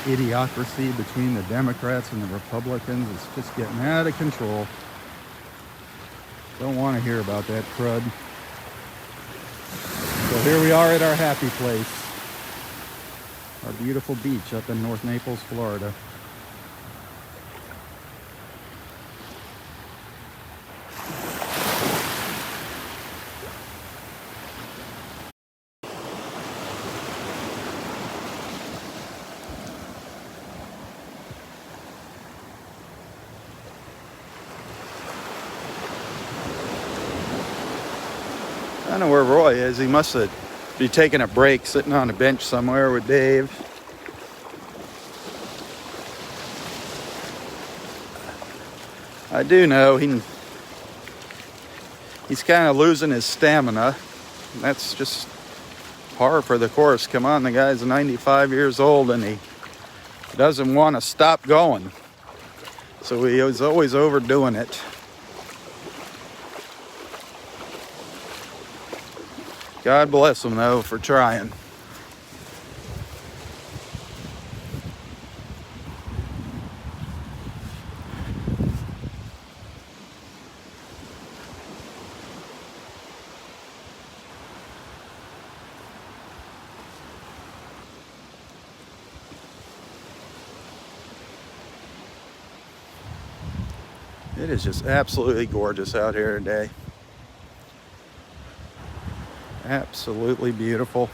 idiocracy between the Democrats and the Republicans. It's just getting out of control. Don't want to hear about that crud. So here we are at our happy place, our beautiful beach up in North Naples, Florida. I don't know where Roy is. He must be taking a break, sitting on a bench somewhere with Dave. I do know he's kind of losing his stamina. That's just par for the course. Come on, the guy's 95 years old and he doesn't want to stop going. So he was always overdoing it. God bless him, though, for trying. It is just absolutely gorgeous out here today. Absolutely beautiful.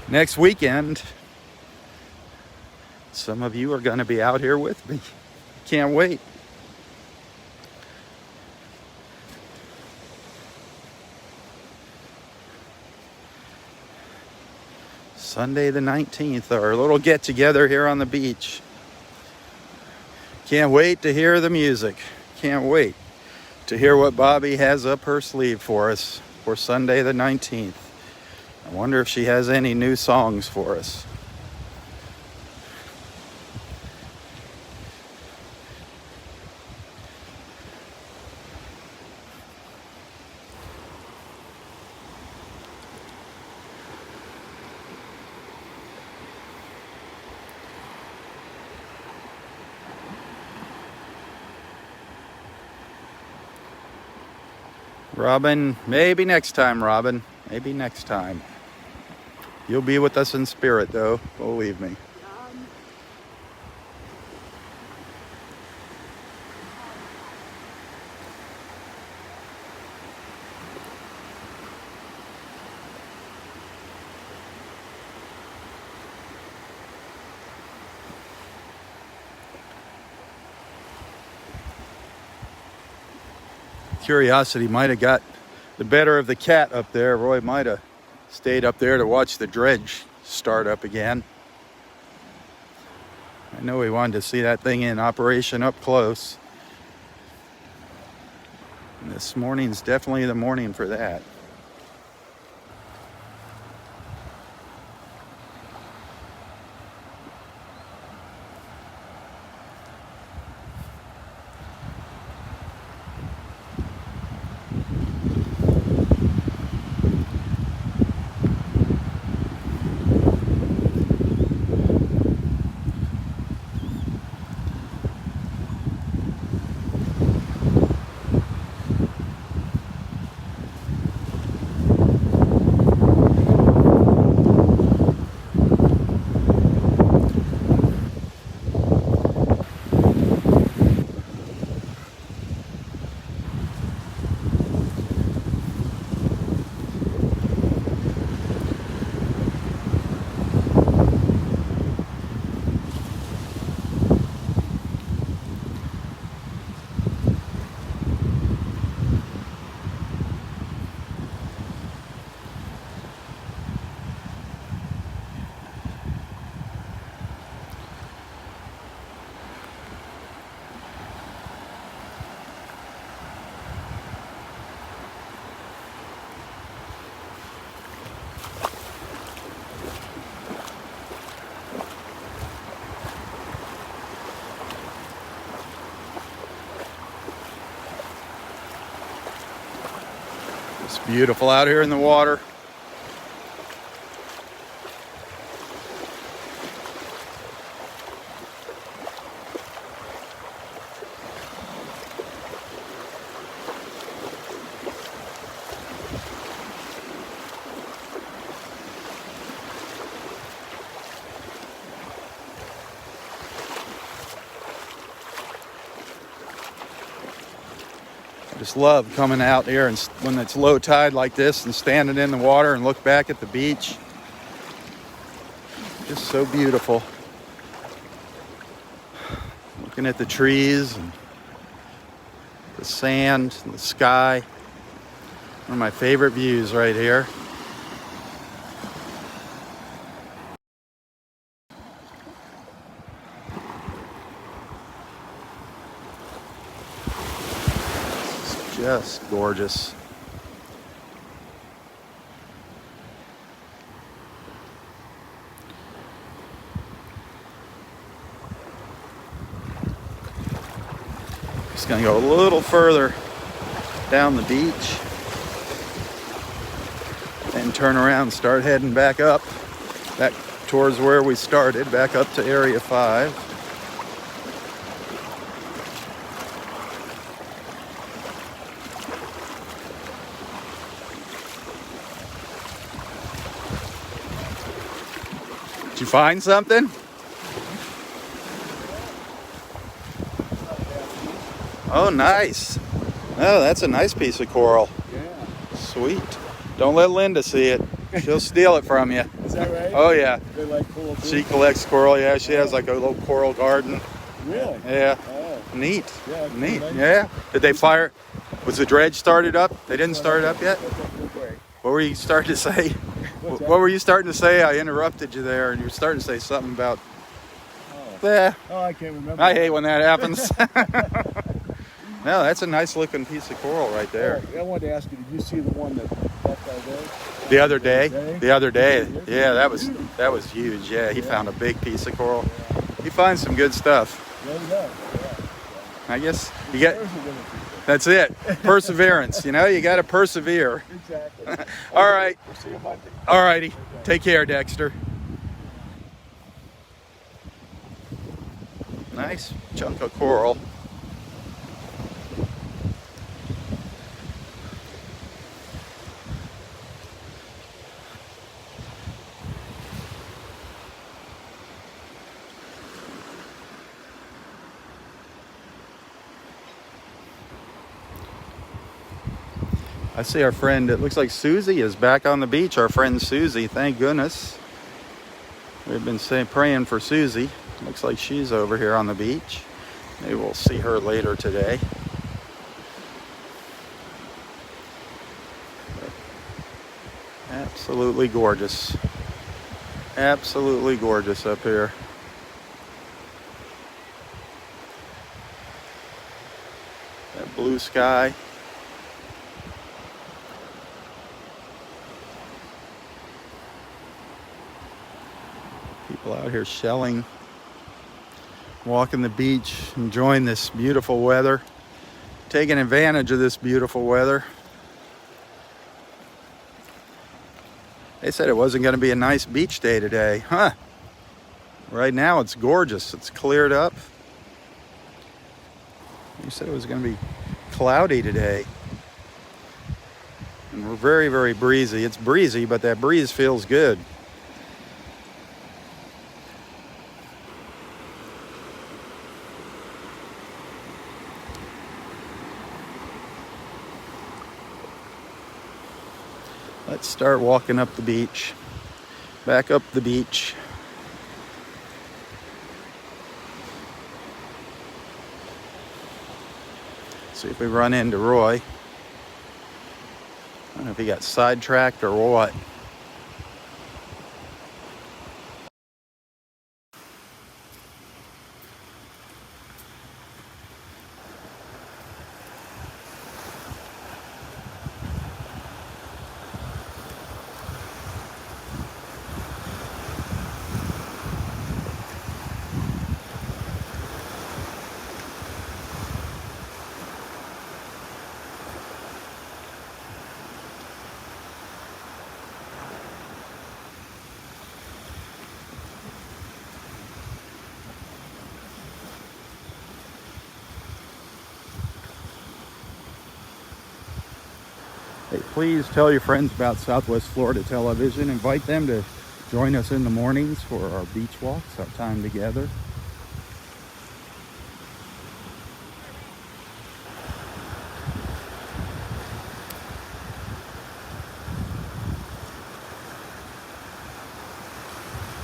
Next weekend, some of you are going to be out here with me. Can't wait. Sunday the 19th, our little get together here on the beach. Can't wait to hear the music. Can't wait to hear what Bobby has up her sleeve for us for Sunday the 19th. I wonder if she has any new songs for us. Robin, maybe next time, Robin. Maybe next time. You'll be with us in spirit, though. Believe me. Curiosity might have got the better of the cat up there. Roy might have stayed up there to watch the dredge start up again. I know he wanted to see that thing in operation up close. And this morning's definitely the morning for that. It's beautiful out here in the water. I just love coming out here and when it's low tide like this and standing in the water and look back at the beach. Just so beautiful. Looking at the trees and the sand and the sky. One of my favorite views right here. Just gorgeous. Just gonna go a little further down the beach and turn around and start heading back up, back towards where we started, back up to Area 5. Did you find something? Oh, nice. Oh, that's a nice piece of coral. Yeah. Sweet. Don't let Linda see it. She'll steal it from you. Is that right? Oh, yeah. They like cool too? She collects coral. Yeah, she has like a little coral garden. Really? Yeah. Oh. Neat. Yeah, Neat. nice. Yeah. Did they fire? Was the dredge started up? They didn't start it up yet? What were you starting to say? What's What were you starting to say? I interrupted you there, and you were starting to say something about. Oh, I can't remember. I hate when that happens. No, that's a nice looking piece of coral right there. Oh, I wanted to ask you, did you see the one that left out there? The other day. The other day. Yeah, that Beautiful. was huge. Yeah, he found a big piece of coral. He finds some good stuff. Yeah, he does. Yeah. I guess you get. There's a winner. That's it. Perseverance. You know, you got to persevere. Exactly. All right. We'll see you Monday. All righty. Take care, Dexter. Nice chunk of coral. I see our friend, it looks like Susie is back on the beach. Our friend Susie, thank goodness. We've been praying for Susie. Looks like she's over here on the beach. Maybe we'll see her later today. Absolutely gorgeous. Absolutely gorgeous up here. That blue sky. People out here shelling, walking the beach, enjoying this beautiful weather, taking advantage of this beautiful weather. They said it wasn't going to be a nice beach day today, huh? Right now it's gorgeous. It's cleared up. You said it was going to be cloudy today. And we're very, very breezy. It's breezy, but that breeze feels good. Let's start walking up the beach. Back up the beach. See if we run into Roy. I don't know if he got sidetracked or what. Hey, please tell your friends about Southwest Florida Television. Invite them to join us in the mornings for our beach walks, our time together.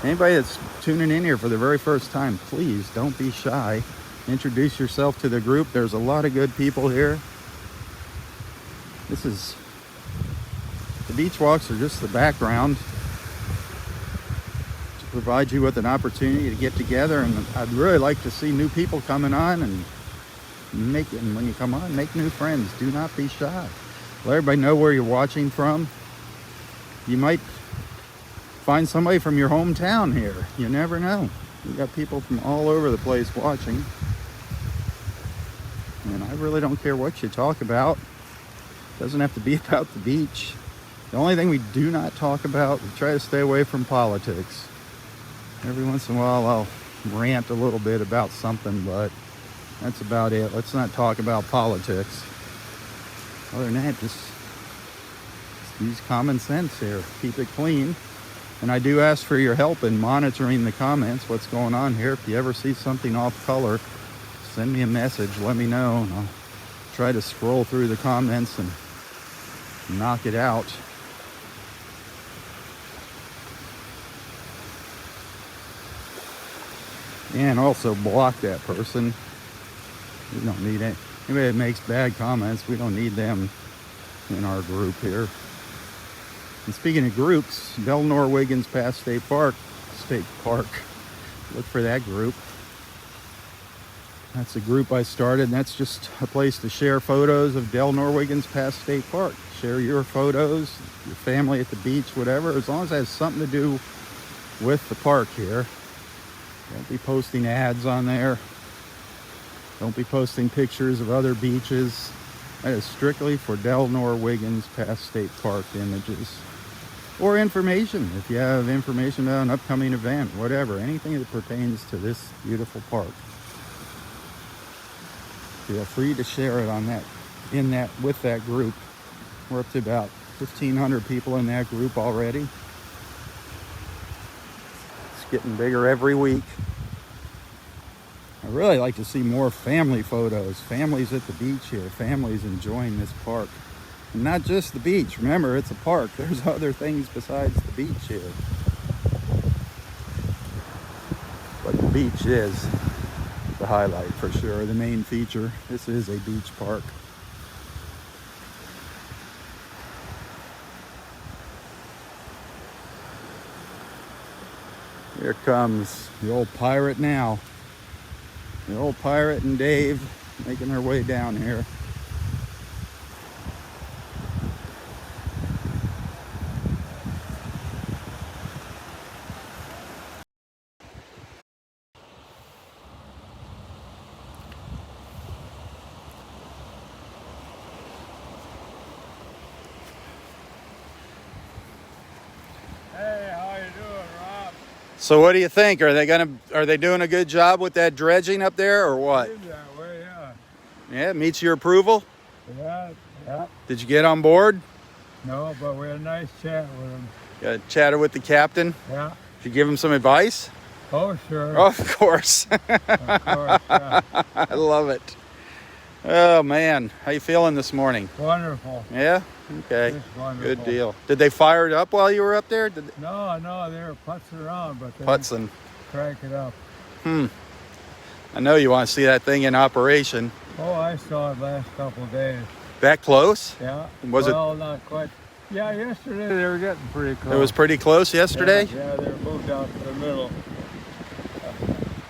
Anybody that's tuning in here for the very first time, please don't be shy. Introduce yourself to the group. There's a lot of good people here. The beach walks are just the background to provide you with an opportunity to get together, and I'd really like to see new people coming on and when you come on, make new friends. Do not be shy. Let everybody know where you're watching from. You might find somebody from your hometown here. You never know. We got people from all over the place watching. And I really don't care what you talk about. It doesn't have to be about the beach. The only thing we do not talk about, we try to stay away from politics. Every once in a while I'll rant a little bit about something, but that's about it. Let's not talk about politics. Other than that, just use common sense here. Keep it clean. And I do ask for your help in monitoring the comments, what's going on here. If you ever see something off color, send me a message, let me know, and I'll try to scroll through the comments and knock it out. And also block that person. We don't need it. Anybody that makes bad comments, we don't need them in our group here. And speaking of groups, Del Norwiggins Pass State Park. Look for that group. That's a group I started, and that's just a place to share photos of Del Norwiggins Pass State Park. Share your photos, your family at the beach, whatever, as long as it has something to do with the park here. Don't be posting ads on there. Don't be posting pictures of other beaches. That is strictly for Del Norwiggins Pass State Park images. Or information, if you have information about an upcoming event, whatever, anything that pertains to this beautiful park. Feel free to share it on with that group. We're up to about 1,500 people in that group already. It's getting bigger every week. I really like to see more family photos. Families at the beach here. Families enjoying this park. And not just the beach. Remember, it's a park. There's other things besides the beach here. But the beach is the highlight for sure, the main feature. This is a beach park. Here comes the old pirate now. The old pirate and Dave making their way down here. Hey, how you doing, Rob? So what do you think? Are they doing a good job with that dredging up there or what? Seems that way, yeah. Yeah, it meets your approval? Yeah, yeah. Did you get on board? No, but we had a nice chat with him. Got chatted with the captain? Yeah. Did you give him some advice? Oh, sure. Oh, of course. Of course, yeah. I love it. Oh man, how you feeling this morning? Wonderful. Yeah? Okay. Just wonderful. Good deal. Did they fire it up while you were up there? No, they were putzing around, but they Putzing. crank it up. I know you want to see that thing in operation. Oh, I saw it last couple of days. That close? Yeah. Was well, not quite. Yeah, yesterday they were getting pretty close. It was pretty close yesterday? Yeah, they were moved out to the middle.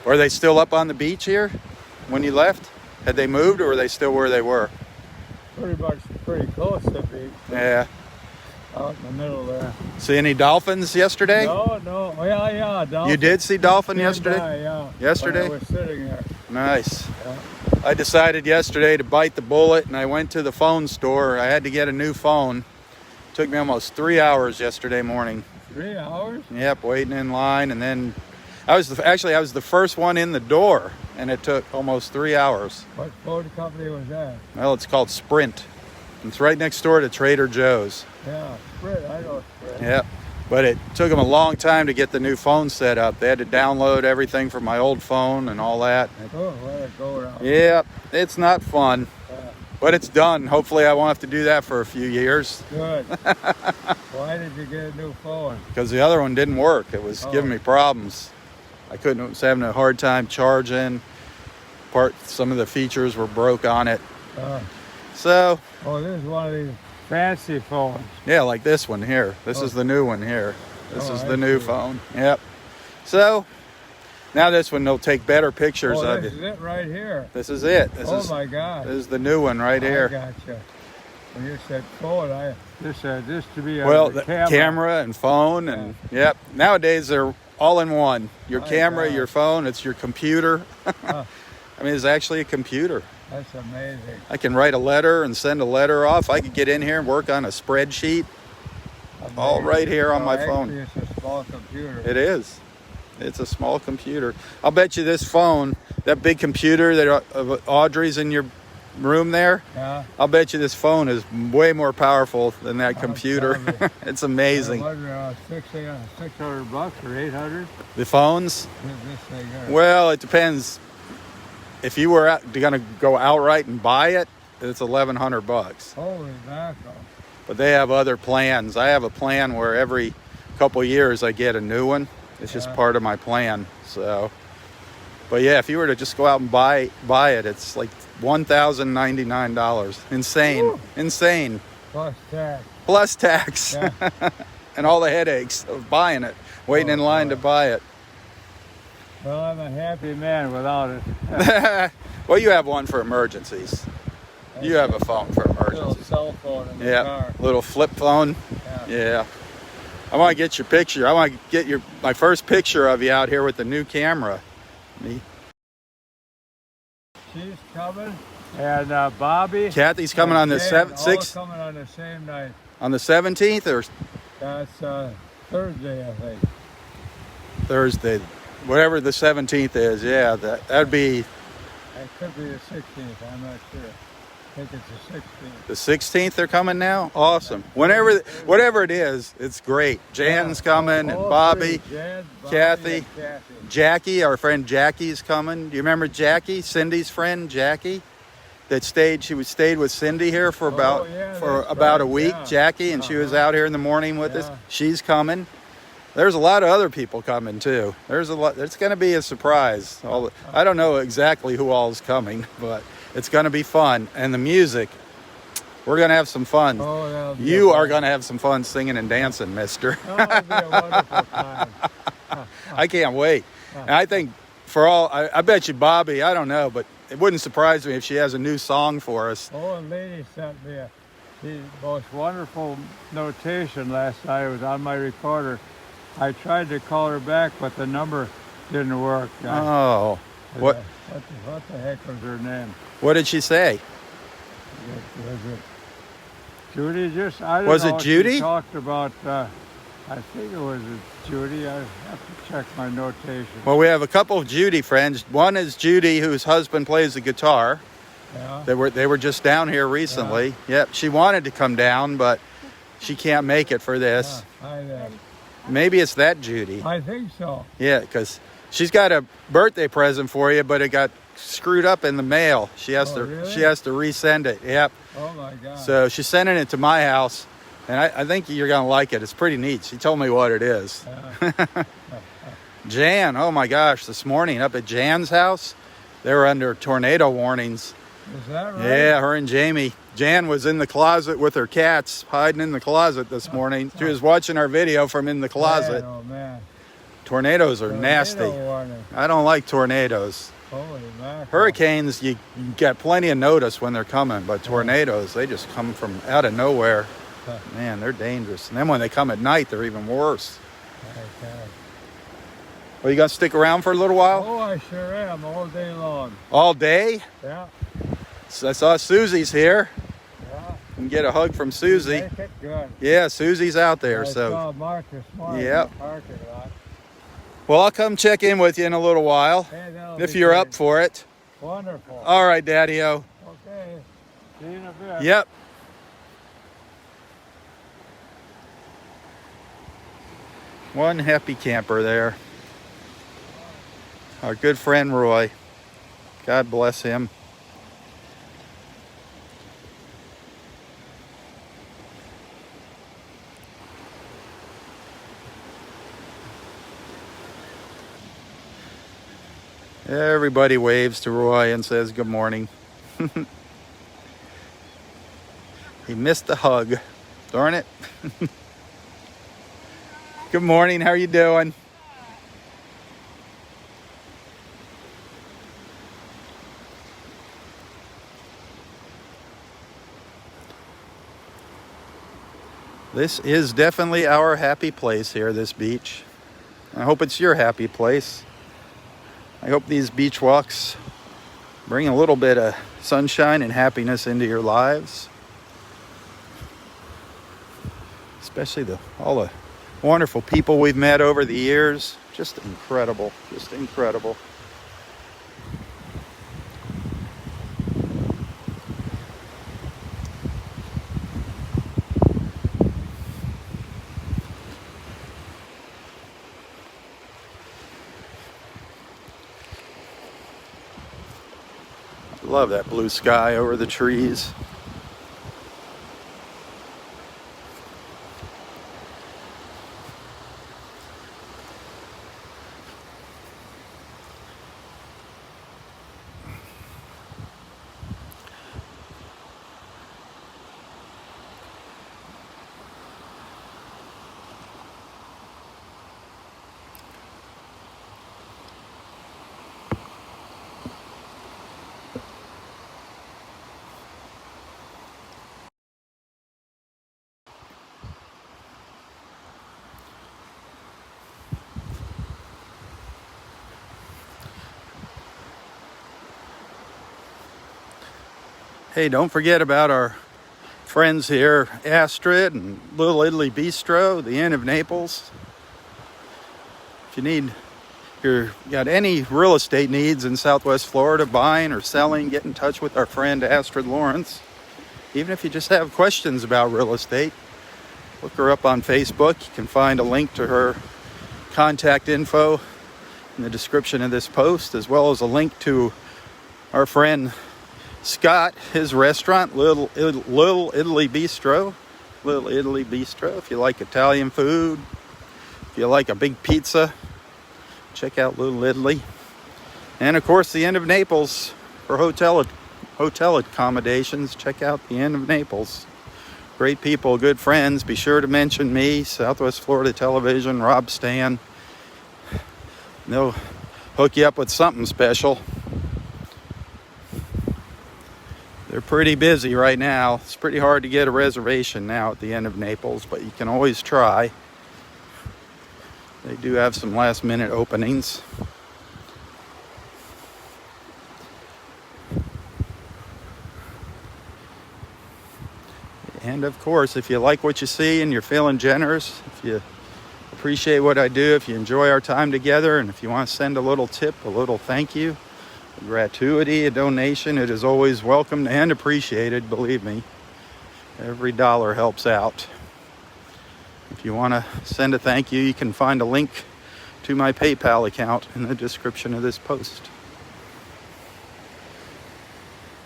Were they still up on the beach here when you left? Had they moved or were they still where they were? Pretty close to the beach. Yeah. Out in the middle there. See any dolphins yesterday? No. Oh, yeah. Dolphin. You did see dolphin Did yesterday? die, yeah. Yesterday? When I was sitting there. Nice. Yeah. I decided yesterday to bite the bullet and I went to the phone store. I had to get a new phone. Took me almost 3 hours yesterday morning. 3 hours? Yep, waiting in line, and then I was the first one in the door, and it took almost 3 hours. What phone company was that? Well, it's called Sprint. It's right next door to Trader Joe's. Yeah, Sprint. I know Sprint. Yep, but it took them a long time to get the new phone set up. They had to download everything from my old phone and all that. Oh, let it go around. Yep, it's not fun, Yeah, but it's done. Hopefully, I won't have to do that for a few years good. Why did you get a new phone? because the other one didn't work. It was giving me problems. I was having a hard time charging. Some of the features were broke on it. So, Oh, this is one of these fancy phones. yeah, like this one here. This is the new one here. This is I the new see. phone. Yep. So, now this one will take better pictures Oh, of this you. is it right here. This is it. My God. This is the new one right I here. gotcha. When you said phone, this to be a Well, the camera and phone and yep. Nowadays they're all in one. Your My camera, God. your phone, it's your computer. I mean, it's actually a computer. That's amazing. I can write a letter and send a letter off. I could get in here and work on a spreadsheet. All right here on my phone. It's a small computer. It is. It's a small computer. I'll bet you this phone, that big computer that of Audrey's in your room there, Yeah. I'll bet you this phone is way more powerful than that computer. probably. It's amazing. What, $600 or 800? The phones? This thing here. Well, it depends. If you were going to go outright and buy it, it's $1,100. Holy mackerel. But they have other plans. I have a plan where every couple years I get a new one. It's just part of my plan. So, but yeah, if you were to just go out and buy it, it's like $1,099. Insane. Woo. Insane. Plus tax. Plus tax. Yeah. And all the headaches of buying it, waiting in line to buy it. Well, I'm a happy man without it. Well, you have one for emergencies. You have a phone for Little emergencies. cell phone in the Yeah, car. little flip phone. Yeah. Yeah. I want to get your picture. I want to get my first picture of you out here with the new camera. She's coming. And Bobby. Kathy's coming on the Jan, all 6th, coming on the same night. on the 17th or That's Thursday, I think. Thursday, whatever the 17th is. Yeah, that'd be It could be the 16th. I'm not sure. I think it's the 16th. the 16th. They're coming now. Awesome. Whatever it is, it's great. Jan's coming and All Bobby. three, Jan, Bobby, Kathy. and Kathy. Jackie, our friend Jackie's coming. Do you remember Jackie, Cindy's friend Jackie, that stayed with Cindy here for about yeah, for that's about a right, week? yeah. Jackie, and she was out here in the morning with us. Yeah. She's coming. There's a lot of other people coming too. There's a lot. It's going to be a surprise. I don't know exactly who all is coming, but it's going to be fun. And the music, we're going to have some fun. Oh, that'll be You a- are going to have some fun singing and dancing, mister. Oh, it'll be a wonderful time. I can't wait. And I think for all, I bet you Bobby, I don't know, but it wouldn't surprise me if she has a new song for us. Oh, a lady sent me the most wonderful notation last night. It was on my recorder. I tried to call her back, but the number didn't work. Oh, what the heck was her name? What did she say? Was it Judy? I don't Was know. it Judy? She talked about, I think it was Judy. I have to check my notation. Well, we have a couple of Judy friends. One is Judy, whose husband plays the guitar. Yeah. They were just down here recently. Yeah. Yep, she wanted to come down, but she can't make it for this. Maybe it's that Judy. I think so. Yeah, because she's got a birthday present for you, but it got screwed up in the mail. She has to resend it. Yep. Oh my God. So she's sending it to my house, and I think you're gonna like it. It's pretty neat. She told me what it is. Jan, oh my gosh, this morning up at Jan's house, they were under tornado warnings. Is that right? Yeah, her and Jamie. Jan was in the closet with her cats, hiding in the closet this morning. She was watching our video from in the closet. Man, oh man. Tornadoes are nasty. Warning. I don't like tornadoes. Holy mackerel. Hurricanes, you get plenty of notice when they're coming, but tornadoes, they just come from out of nowhere. Man, they're dangerous. And then when they come at night, they're even worse. Okay. Well, you gonna stick around for a little while? Oh, I sure am, all day long. All day? Yeah. So I saw Susie's here. Yeah. You can get a hug from Susie. Make it good. Yeah, Susie's out there. I So, saw Mark this morning Yep. in the parking lot. well, I'll come check in with you in a little while Hey, that'll if be you're great. up for it. Wonderful. All right, Daddy-O. Okay. See you in a bit. Yep. One happy camper there. Our good friend Roy. God bless him. Everybody waves to Roy and says good morning. He missed the hug. Darn it. Good morning. How are you doing? This is definitely our happy place here, this beach. I hope it's your happy place. I hope these beach walks bring a little bit of sunshine and happiness into your lives. Especially all the wonderful people we've met over the years. Just incredible, just incredible. Love that blue sky over the trees. Hey, don't forget about our friends here, Astrid and Little Italy Bistro, the Inn of Naples. If you got any real estate needs in Southwest Florida, buying or selling, get in touch with our friend Astrid Lawrence. Even if you just have questions about real estate, look her up on Facebook. You can find a link to her contact info in the description of this post, as well as a link to our friend Scott, his restaurant, Little Italy Bistro. Little Italy Bistro. If you like Italian food, if you like a big pizza, check out Little Italy. And of course, the Inn of Naples for hotel accommodations. Check out the Inn of Naples. Great people, good friends. Be sure to mention me, Southwest Florida Television, Robb Stan. They'll hook you up with something special. They're pretty busy right now. It's pretty hard to get a reservation now at the end of Naples, but you can always try. They do have some last minute openings. And of course, if you like what you see and you're feeling generous, if you appreciate what I do, if you enjoy our time together, and if you want to send a little tip, a little thank you, a gratuity, a donation, it is always welcomed and appreciated, believe me. Every dollar helps out. If you want to send a thank you, you can find a link to my PayPal account in the description of this post.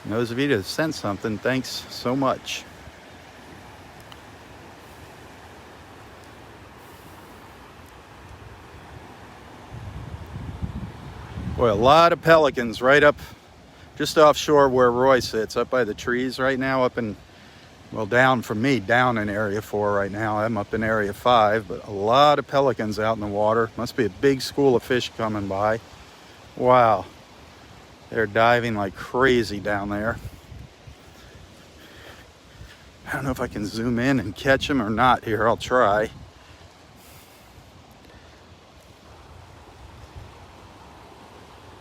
And those of you that have sent something, thanks so much. Boy, a lot of pelicans right up just offshore where Roy sits, up by the trees right now, up in, well, down from me, down in area 4 right now. I'm up in area 5, but a lot of pelicans out in the water. Must be a big school of fish coming by. Wow. They're diving like crazy down there. I don't know if I can zoom in and catch them or not here. I'll try.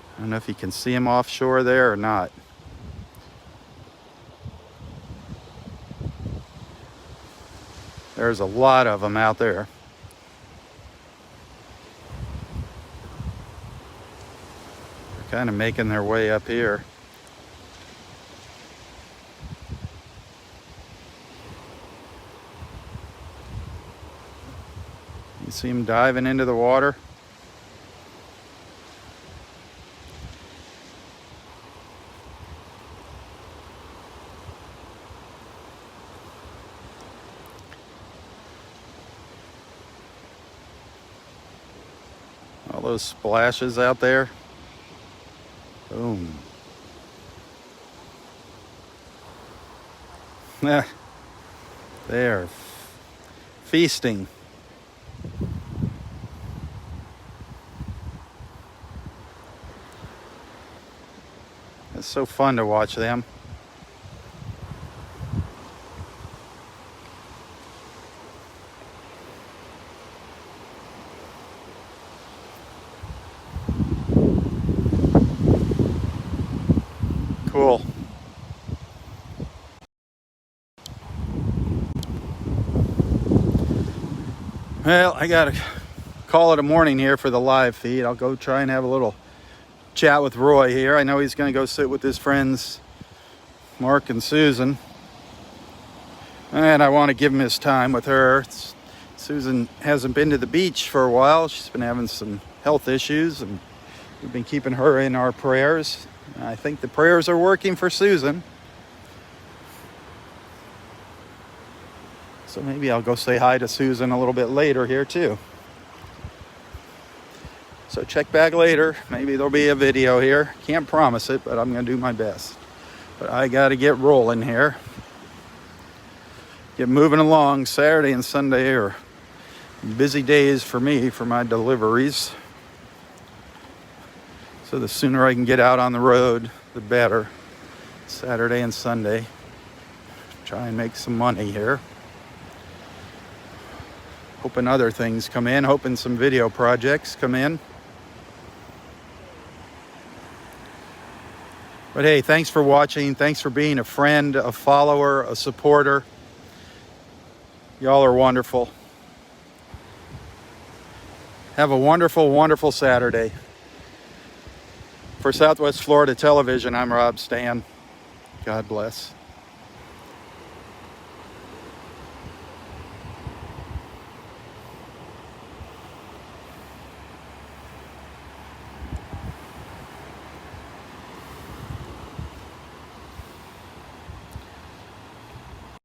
I don't know if you can see them offshore there or not. There's a lot of them out there. They're kind of making their way up here. You see them diving into the water? All those splashes out there. Boom. They are feasting. It's so fun to watch them. Cool. Well, I gotta call it a morning here for the live feed. I'll go try and have a little chat with Roy here. I know he's gonna go sit with his friends Mark and Susan, and I want to give him his time with her. Susan hasn't been to the beach for a while. She's been having some health issues, and we've been keeping her in our prayers. I think the prayers are working for Susan. So maybe I'll go say hi to Susan a little bit later here too. So check back later. Maybe there'll be a video here. Can't promise it, but I'm going to do my best. But I got to get rolling here. Get moving along. Saturday and Sunday are busy days for me for my deliveries. So the sooner I can get out on the road, the better. Saturday and Sunday. Try and make some money here. Hoping other things come in. Hoping some video projects come in. But hey, thanks for watching. Thanks for being a friend, a follower, a supporter. Y'all are wonderful. Have a wonderful, wonderful Saturday. For Southwest Florida Television, I'm Robb Stan. God bless.